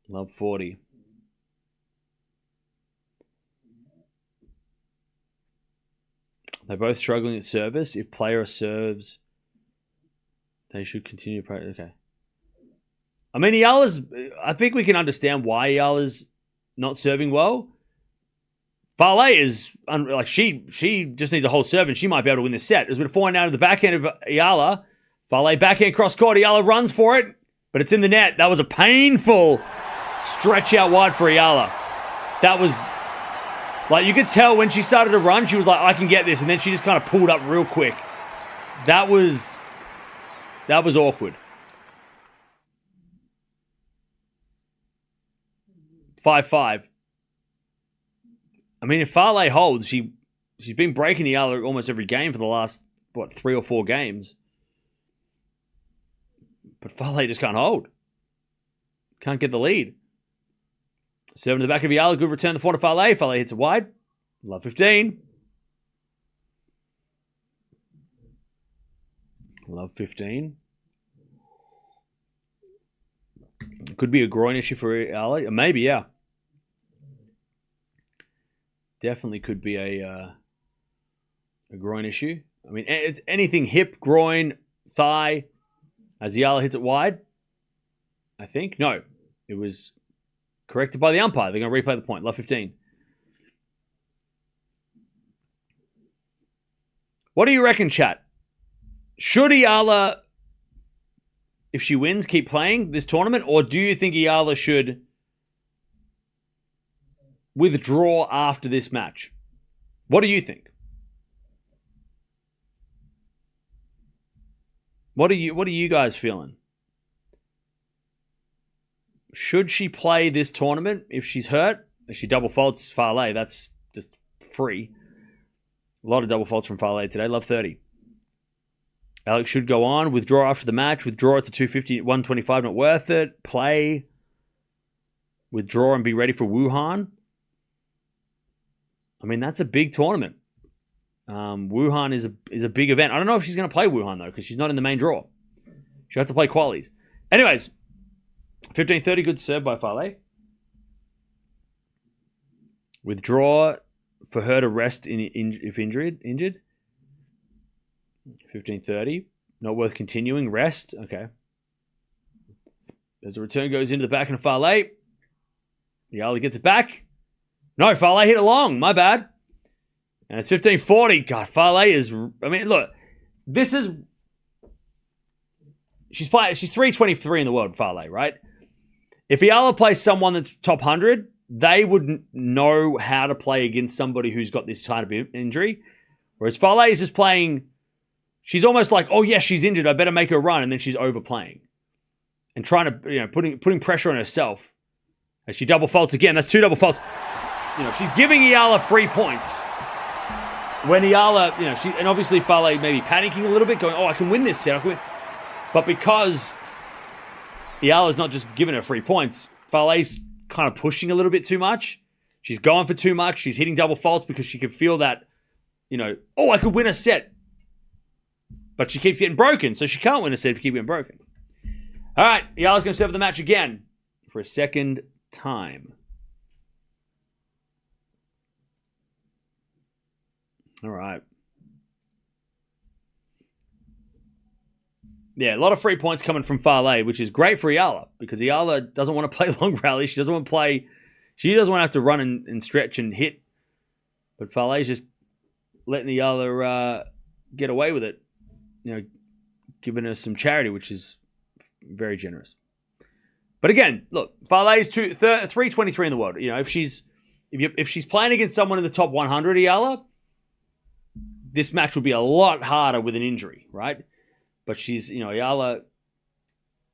Love 40. They're both struggling at service. If player serves, they should continue to practice. Okay. I mean, I think we can understand why Eala's not serving well. Falei is, like, she just needs a whole serve and she might be able to win this set. As we're falling down to the backhand of Eala. Falei backhand cross court. Eala runs for it, but it's in the net. That was a painful stretch out wide for Eala. That was, like, you could tell when she started to run, she was like, I can get this. And then she just kind of pulled up real quick. That was awkward. 5-5. I mean, if Falei holds, she's been breaking Eala almost every game for the last, 3 or 4 games. But Falei just can't hold. Can't get the lead. 7 to the back of Eala. Good return to the front of Falei. Falei hits it wide. Love 15. Love 15. Could be a groin issue for Eala. Maybe, yeah. Definitely could be a groin issue. I mean, it's anything hip, groin, thigh. As Eala hits it wide. I think. No. It was corrected by the umpire. They're going to replay the point. Love 15. What do you reckon, chat? Should Eala, if she wins, keep playing this tournament? Or do you think Eala should withdraw after this match? What do you think? What are you guys feeling? Should she play this tournament if she's hurt? If she double faults Falei, that's just free. A lot of double faults from Falei today. Love 30. Alex should go on. Withdraw after the match. Withdraw to 250, 125. Not worth it. Play. Withdraw and be ready for Wuhan. I mean, that's a big tournament. Wuhan is a big event. I don't know if she's going to play Wuhan, though, because she's not in the main draw. She'll have to play qualies. Anyways, 15-30, good serve by Falei. Withdraw for her to rest if injured. 15-30, not worth continuing. Rest, okay. As the return goes into the back of Falei, Eala gets it back. No, Falei hit it long. My bad. And it's 15-40. God, Falei is... I mean, look. This is... She's 323 in the world, Falei, right? If Eala plays someone that's top 100, they would know how to play against somebody who's got this kind of injury. Whereas Falei is just playing... She's almost like, oh, yes, she's injured. I better make her run. And then she's overplaying. And trying to, putting pressure on herself. As she double faults again. That's 2 double faults. She's giving Eala 3 points. When Eala, and obviously Falei maybe panicking a little bit, going, oh, I can win this set. I can win. But because Eala's not just giving her 3 points, Falei's kind of pushing a little bit too much. She's going for too much. She's hitting double faults because she can feel that, oh, I could win a set. But she keeps getting broken, so she can't win a set if she keeps getting broken. All right, Eala's going to serve the match again for a second time. All right. Yeah, a lot of free points coming from Falei, which is great for Eala because Eala doesn't want to play long rallies. She doesn't want to have to run and stretch and hit. But Falei's just letting Eala get away with it. Giving her some charity, which is very generous. But again, look, Falei's 323 in the world. If she's playing against someone in the top 100, Eala, this match would be a lot harder with an injury, right? But she's, Eala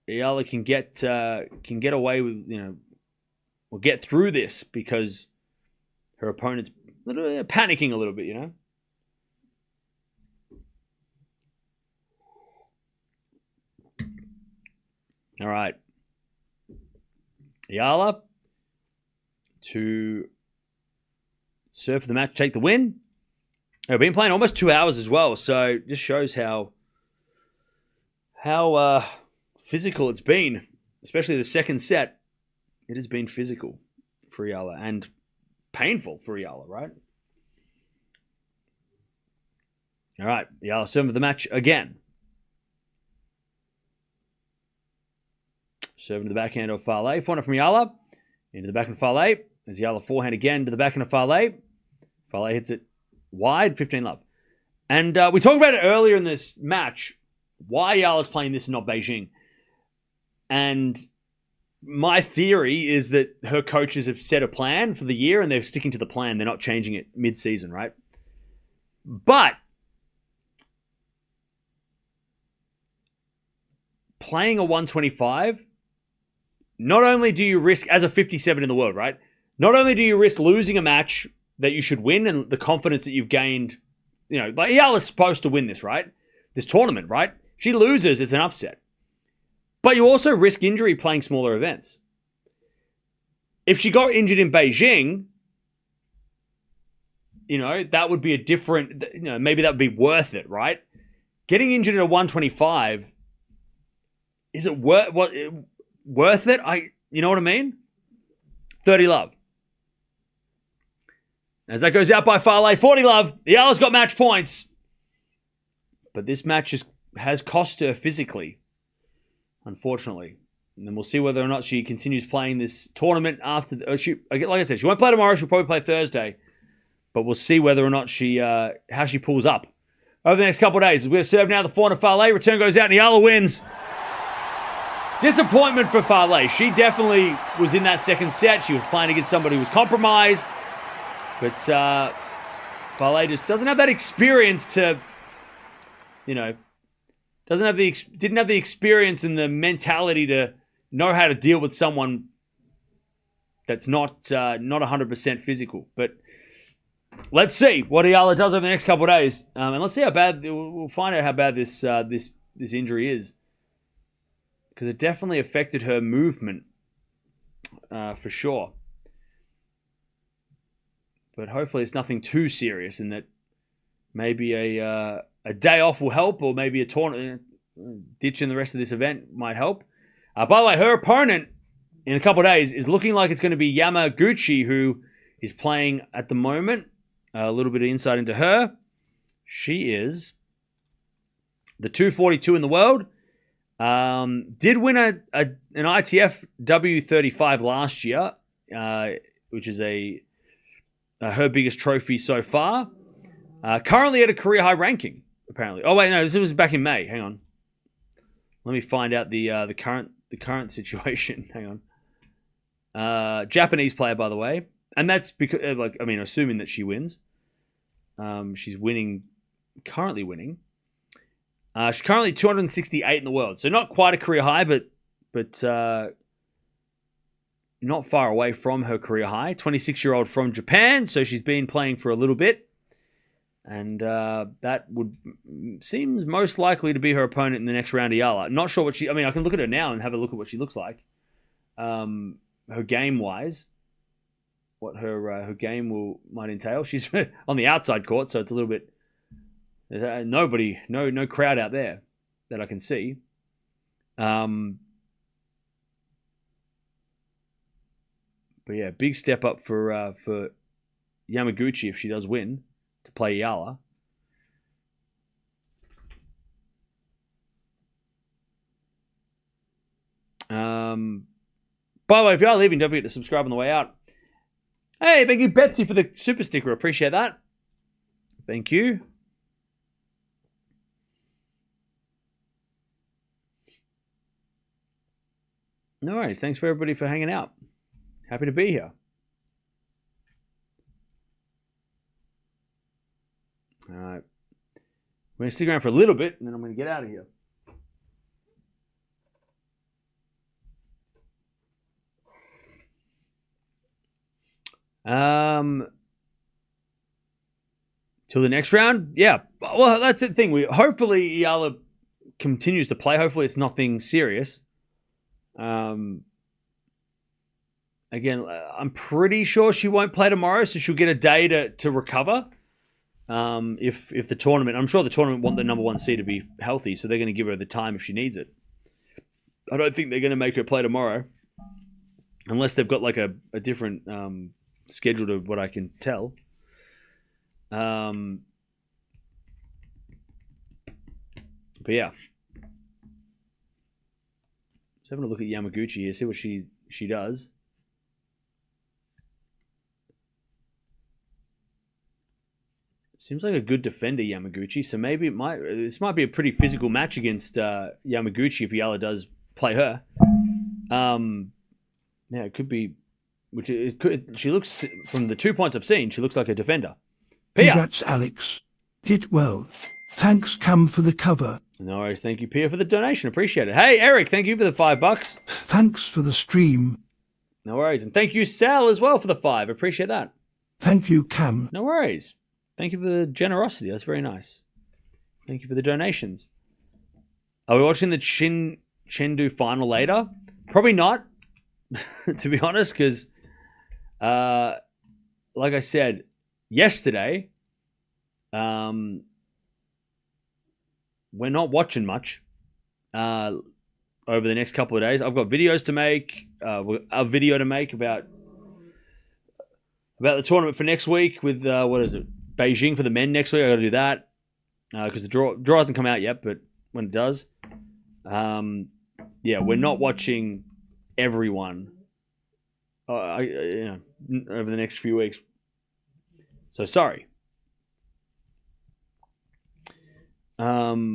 can get away with, or get through this because her opponent's panicking a little bit, All right. Eala to serve for the match, take the win. I've been playing almost 2 hours as well, so just shows how physical it's been, especially the second set. It has been physical for Eala and painful for Eala, right? All right, Eala serving for the match again. Serving to the backhand of Falei. Forehand from Eala. Into the backhand of Falei. As Eala forehand again to the backhand of Falei. Falei hits it wide, 15-love. And we talked about it earlier in this match, why Eala's playing this and not Beijing. And my theory is that her coaches have set a plan for the year and they're sticking to the plan. They're not changing it mid-season, right? But playing a 125... Not only do you risk, as a 57 in the world, right? Not only do you risk losing a match that you should win and the confidence that you've gained, like Eala's supposed to win this, right? This tournament, right? She loses, it's an upset. But you also risk injury playing smaller events. If she got injured in Beijing, that would be a different, maybe that would be worth it, right? Getting injured at a 125, is it worth it? You know what I mean? 30-love. As that goes out by Falei, 40-love. Eala's got match points. But this match has cost her physically, unfortunately. And then we'll see whether or not she continues playing this tournament after. Like I said, she won't play tomorrow. She'll probably play Thursday. But we'll see whether or not how she pulls up over the next couple of days. We're going to serve now the forehand of Falei. Return goes out and Eala wins. Disappointment for Falei. She definitely was in that second set. She was playing against somebody who was compromised. But Falei just doesn't have that experience to, didn't have the experience and the mentality to know how to deal with someone that's not 100% physical. But let's see what Eala does over the next couple of days, and let's see how bad. We'll find out how bad this injury is, because it definitely affected her movement for sure. But hopefully it's nothing too serious, and that maybe a day off will help, or maybe a tournament ditching the rest of this event might help. By the way, her opponent in a couple of days is looking like it's going to be Yamaguchi, who is playing at the moment. A little bit of insight into her. She is the 242 in the world. Did win an ITF W35 last year, which is her biggest trophy so far. Currently at a career high ranking, apparently. Oh wait, no, this was back in May. Hang on, let me find out the current situation. Hang on. Japanese player, by the way, and that's because, assuming that she wins. She's currently winning. She's currently 268 in the world, so not quite a career high, but not far away from her career high. 26-year-old from Japan, so she's been playing for a little bit, and that seems most likely to be her opponent in the next round. Eala. Not sure what I can look at her now and have a look at what she looks like. Her game wise, what her game might entail. She's on the outside court, so it's a little bit. There's no crowd out there that I can see. But yeah, big step up for Yamaguchi if she does win to play Eala. By the way, if you are leaving, don't forget to subscribe on the way out. Hey, thank you, Betsy, for the super sticker. Appreciate that. Thank you. No worries. Thanks for everybody for hanging out. Happy to be here. All right. We're going to stick around for a little bit, and then I'm going to get out of here. Till the next round? Yeah. Well, that's the thing. Hopefully Eala continues to play. Hopefully it's nothing serious. Again, I'm pretty sure she won't play tomorrow, so she'll get a day to recover. If the tournament, I'm sure the tournament want the number one seed to be healthy, so they're going to give her the time if she needs it. I don't think they're going to make her play tomorrow, unless they've got like a different schedule to what I can tell. But yeah, just having a look at Yamaguchi here, see what she does. Seems like a good defender, Yamaguchi. So maybe this might be a pretty physical match against Yamaguchi if Eala does play her. Yeah, it could be. Which it could. She looks, from the 2 points I've seen, she looks like a defender. Pia. Congrats, Alex. Did well. Thanks, Cam, for the cover. No worries. Thank you, Pia, for the donation. Appreciate it. Hey, Eric, thank you for the $5. Thanks for the stream. No worries. And thank you, Sal, as well, for the 5. Appreciate that. Thank you, Cam. No worries. Thank you for the generosity. That's very nice. Thank you for the donations. Are we watching the Chengdu final later? Probably not, to be honest, because, like I said yesterday, we're not watching much over the next couple of days. I've got videos to make, a video to make about the tournament for next week with, Beijing for the men next week. I got to do that because the draw hasn't come out yet, but when it does, we're not watching everyone over the next few weeks. So sorry. Because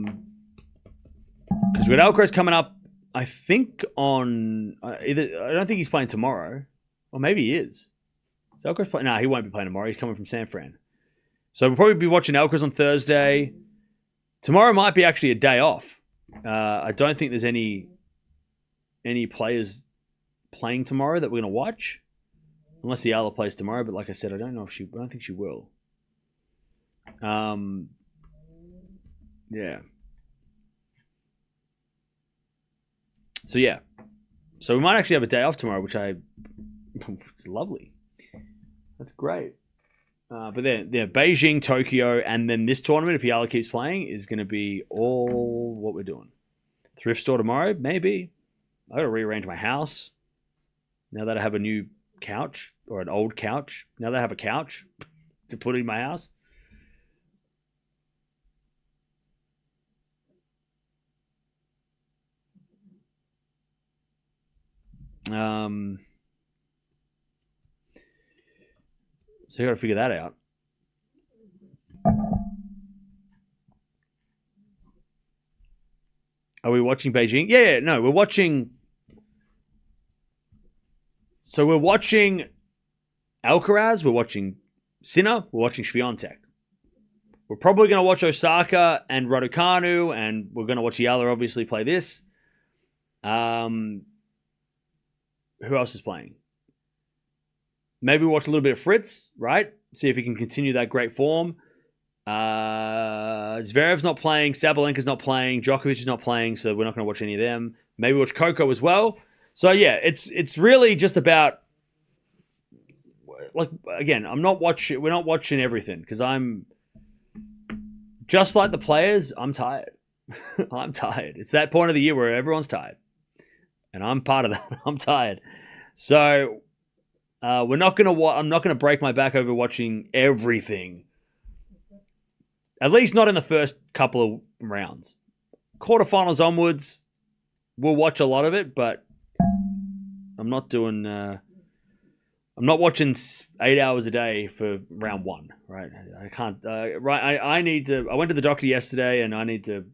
with Alcaraz coming up, I think on I don't think he's playing tomorrow, or maybe he is. Is Alcaraz playing? No, he won't be playing tomorrow. He's coming from San Fran. So we'll probably be watching Alcaraz on Thursday. Tomorrow might be actually a day off. I don't think there's any players playing tomorrow that we're going to watch, unless the Eala plays tomorrow. But like I said, I don't think she will. Yeah. So yeah. So we might actually have a day off tomorrow, which it's lovely. That's great. But then, Beijing, Tokyo, and then this tournament, if Eala keeps playing, is going to be all what we're doing. Thrift store tomorrow, maybe. I got to rearrange my house now that I have a new couch or an old couch. Now that I have a couch to put in my house. So you got to figure that out. Are we watching Beijing? Yeah, no, we're watching. So we're watching Alcaraz, we're watching Sinner, we're watching Swiatek. We're probably going to watch Osaka and Raducanu, and we're going to watch Eala obviously play this. Who else is playing? Maybe watch a little bit of Fritz, right? See if he can continue that great form. Zverev's not playing. Sabalenka's not playing. Djokovic is not playing, so we're not going to watch any of them. Maybe watch Coco as well. So yeah, it's really just about, like, again, we're not watching everything because I'm just like the players. I'm tired. I'm tired. It's that point of the year where everyone's tired, and I'm part of that. I'm tired. So I'm not gonna break my back over watching everything. At least not in the first couple of rounds. Quarterfinals onwards, we'll watch a lot of it, but I'm not doing. I'm not watching 8 hours a day for round one. Right? I can't. Right? I need to. I went to the doctor yesterday, and I need to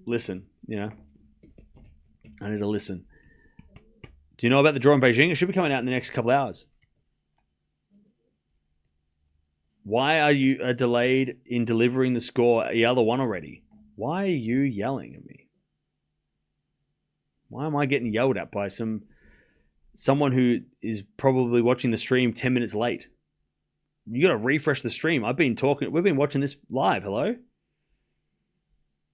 listen. I need to listen. Do you know about the draw in Beijing? It should be coming out in the next couple of hours. Why are you delayed in delivering the score? Eala won already. Why are you yelling at me? Why am I getting yelled at by someone who is probably watching the stream 10 minutes late? You got to refresh the stream. We've been watching this live. Hello?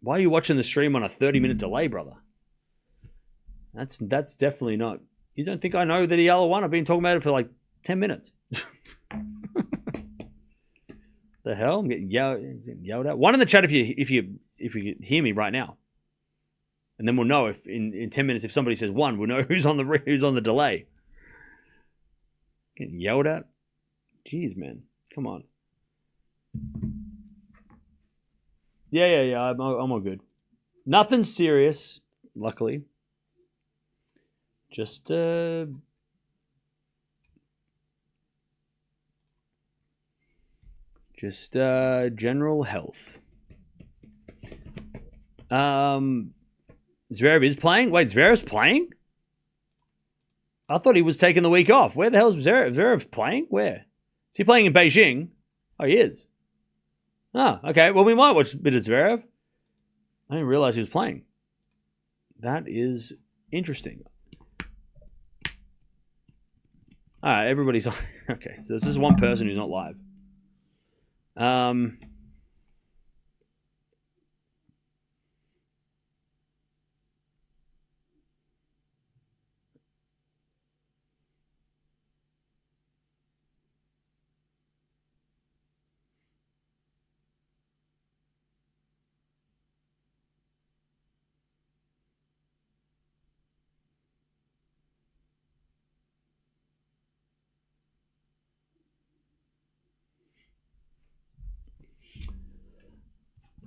Why are you watching the stream on a 30-minute delay, brother? That's definitely not. You don't think I know that Eala won? I've been talking about it for like 10 minutes. The hell? I'm getting yelled at. One in the chat if you hear me right now, and then we'll know if in 10 minutes if somebody says one, we'll know who's on the delay. Getting yelled at. Jeez, man, come on. Yeah. I'm all good. Nothing serious, luckily. Just general health. Zverev is playing? Wait, Zverev's playing? I thought he was taking the week off. Where the hell is Zverev? Zverev's playing? Where? Is he playing in Beijing? Oh, he is. Oh, okay. Well, we might watch a bit of Zverev. I didn't realize he was playing. That is interesting. All right, everybody's on. Okay, so this is one person who's not live.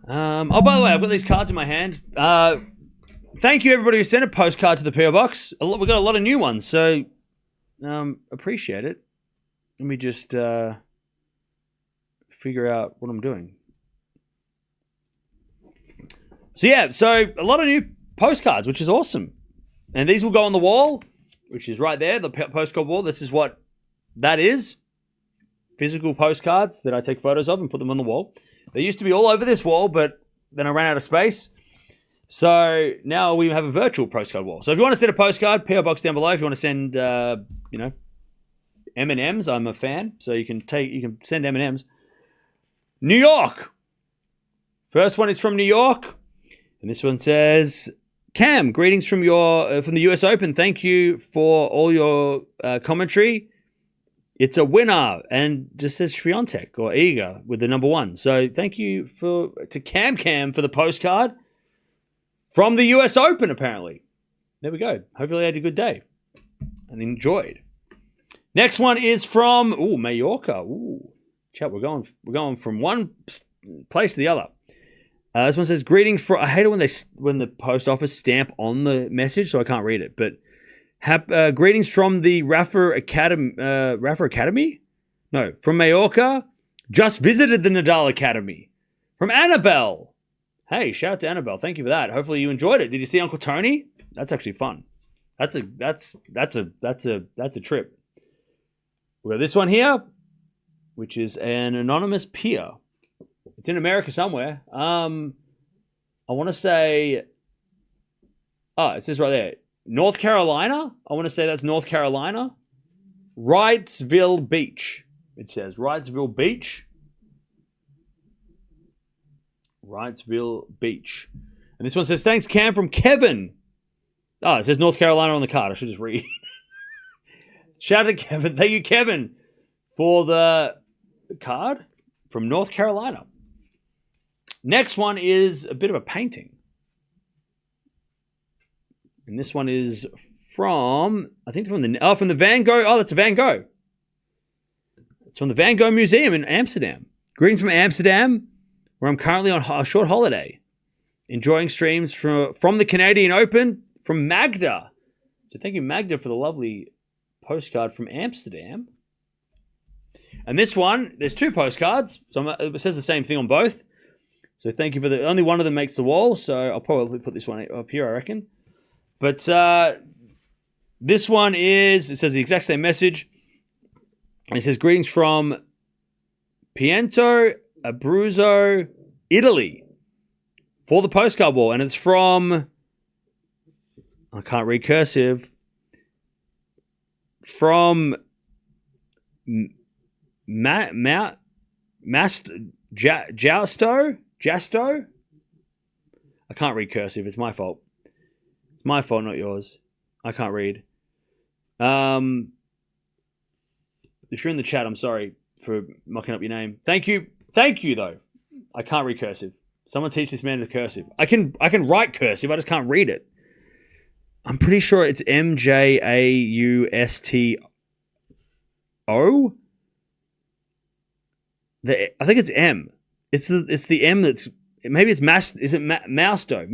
Oh, by the way, I've got these cards in my hand. Thank you, everybody who sent a postcard to the PO Box. We got a lot of new ones, so appreciate it. Let me just figure out what I'm doing. So yeah, so a lot of new postcards, which is awesome. And these will go on the wall, which is right there, the postcard wall. This is what that is. Physical postcards that I take photos of and put them on the wall. They used to be all over this wall, but then I ran out of space. So now we have a virtual postcard wall. So if you want to send a postcard, PO Box down below. If you want to send, M&Ms, I'm a fan. So you can send M&Ms. New York. First one is from New York. And this one says, Cam, greetings from from the US Open. Thank you for all your commentary. It's a winner. And just says Swiatek or Iga with the number 1. So thank you to Cam for the postcard from the US Open, apparently. There we go. Hopefully you had a good day and enjoyed. Next one is from Mallorca. Ooh, chat, we're going from one place to the other. This one says, greetings for... I hate it when the post office stamp on the message, so I can't read it. But greetings from the Rafa Academy? No, from Mallorca. Just visited the Nadal Academy. From Annabelle. Hey, shout out to Annabelle. Thank you for that. Hopefully you enjoyed it. Did you see Uncle Tony? That's actually fun. That's a trip. We got this one here, which is an anonymous peer. It's in America somewhere. I want to say... Oh, it says right there. North Carolina? I want to say that's North Carolina. Wrightsville Beach. It says Wrightsville Beach. Wrightsville Beach. And this one says, thanks, Cam, from Kevin. Oh, it says North Carolina on the card. I should just read. Shout out to Kevin. Thank you, Kevin, for the card from North Carolina. Next one is a bit of a painting. And this one is from the Van Gogh. Oh, that's a Van Gogh. It's from the Van Gogh Museum in Amsterdam. Greetings from Amsterdam, where I'm currently on a short holiday. Enjoying streams from the Canadian Open from Magda. So thank you, Magda, for the lovely postcard from Amsterdam. And this one, there's 2 postcards. So it says the same thing on both. So thank you for only one of them makes the wall. So I'll probably put this one up here, I reckon. But this one it says the exact same message. It says, greetings from Piento Abruzzo, Italy, for the postcard wall. And it's from, I can't read cursive, from Jasto? I can't read cursive. It's my fault. It's my fault, not yours. I can't read. If you're in the chat, I'm sorry for mucking up your name. Thank you. Thank you, though. I can't read cursive. Someone teach this man the cursive. I can write cursive. I just can't read it. I'm pretty sure it's MJAUSTO. I think it's M. It's the M that's maybe it's Mausto.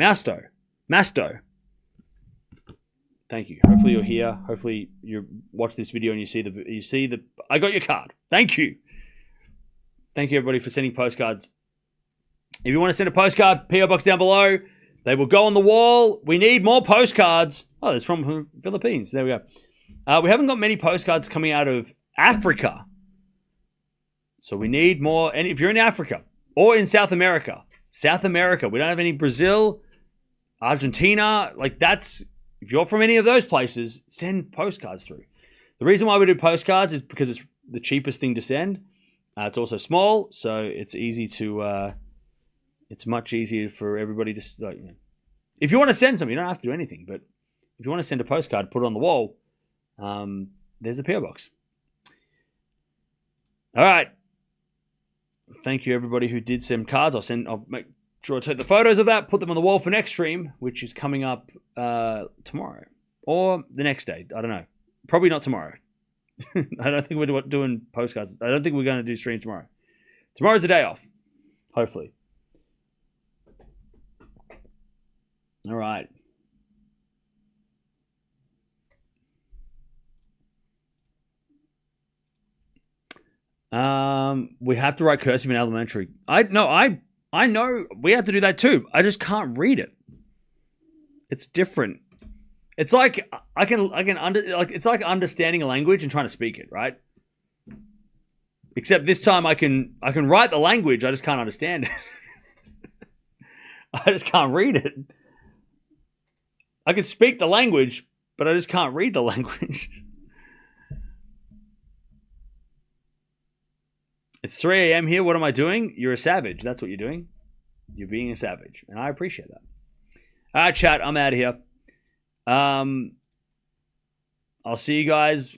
Thank you. Hopefully you're here. Hopefully you watch this video and you see the. I got your card. Thank you. Thank you everybody for sending postcards. If you want to send a postcard, PO box down below. They will go on the wall. We need more postcards. Oh, it's from Philippines. There we go. We haven't got many postcards coming out of Africa. So we need more. And if you're in Africa or in South America, we don't have any Brazil, Argentina. If you're from any of those places, send postcards through. The reason why we do postcards is because it's the cheapest thing to send. It's also small, so it's easy to... it's much easier for everybody to... If you want to send something, you don't have to do anything. But if you want to send a postcard, put it on the wall. There's the PO box. All right. Thank you, everybody who did send cards. I'll make sure I take the photos of that, put them on the wall for next stream, which is coming up tomorrow. Or the next day. I don't know. Probably not tomorrow. I don't think we're doing postcards. I don't think we're going to do streams tomorrow. Tomorrow's the day off. Hopefully. All right. We have to write cursive in elementary. I know we have to do that too. I just can't read it. It's different. It's like it's like understanding a language and trying to speak it, right? Except this time I can write the language, I just can't understand it. I just can't read it. I can speak the language, but I just can't read the language. It's 3 a.m. here. What am I doing? You're a savage. That's what you're doing. You're being a savage. And I appreciate that. All right, chat. I'm out of here. I'll see you guys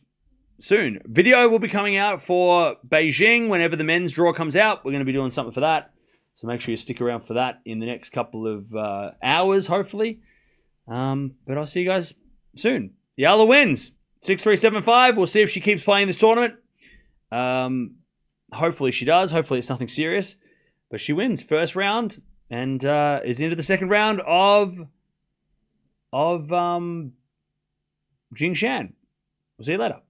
soon. Video will be coming out for Beijing whenever the men's draw comes out. We're going to be doing something for that. So make sure you stick around for that in the next couple of hours, hopefully. But I'll see you guys soon. Eala wins. 6-3-7-5. We'll see if she keeps playing this tournament. Hopefully she does. Hopefully it's nothing serious. But she wins first round and is into the second round of Jingshan. We'll see you later.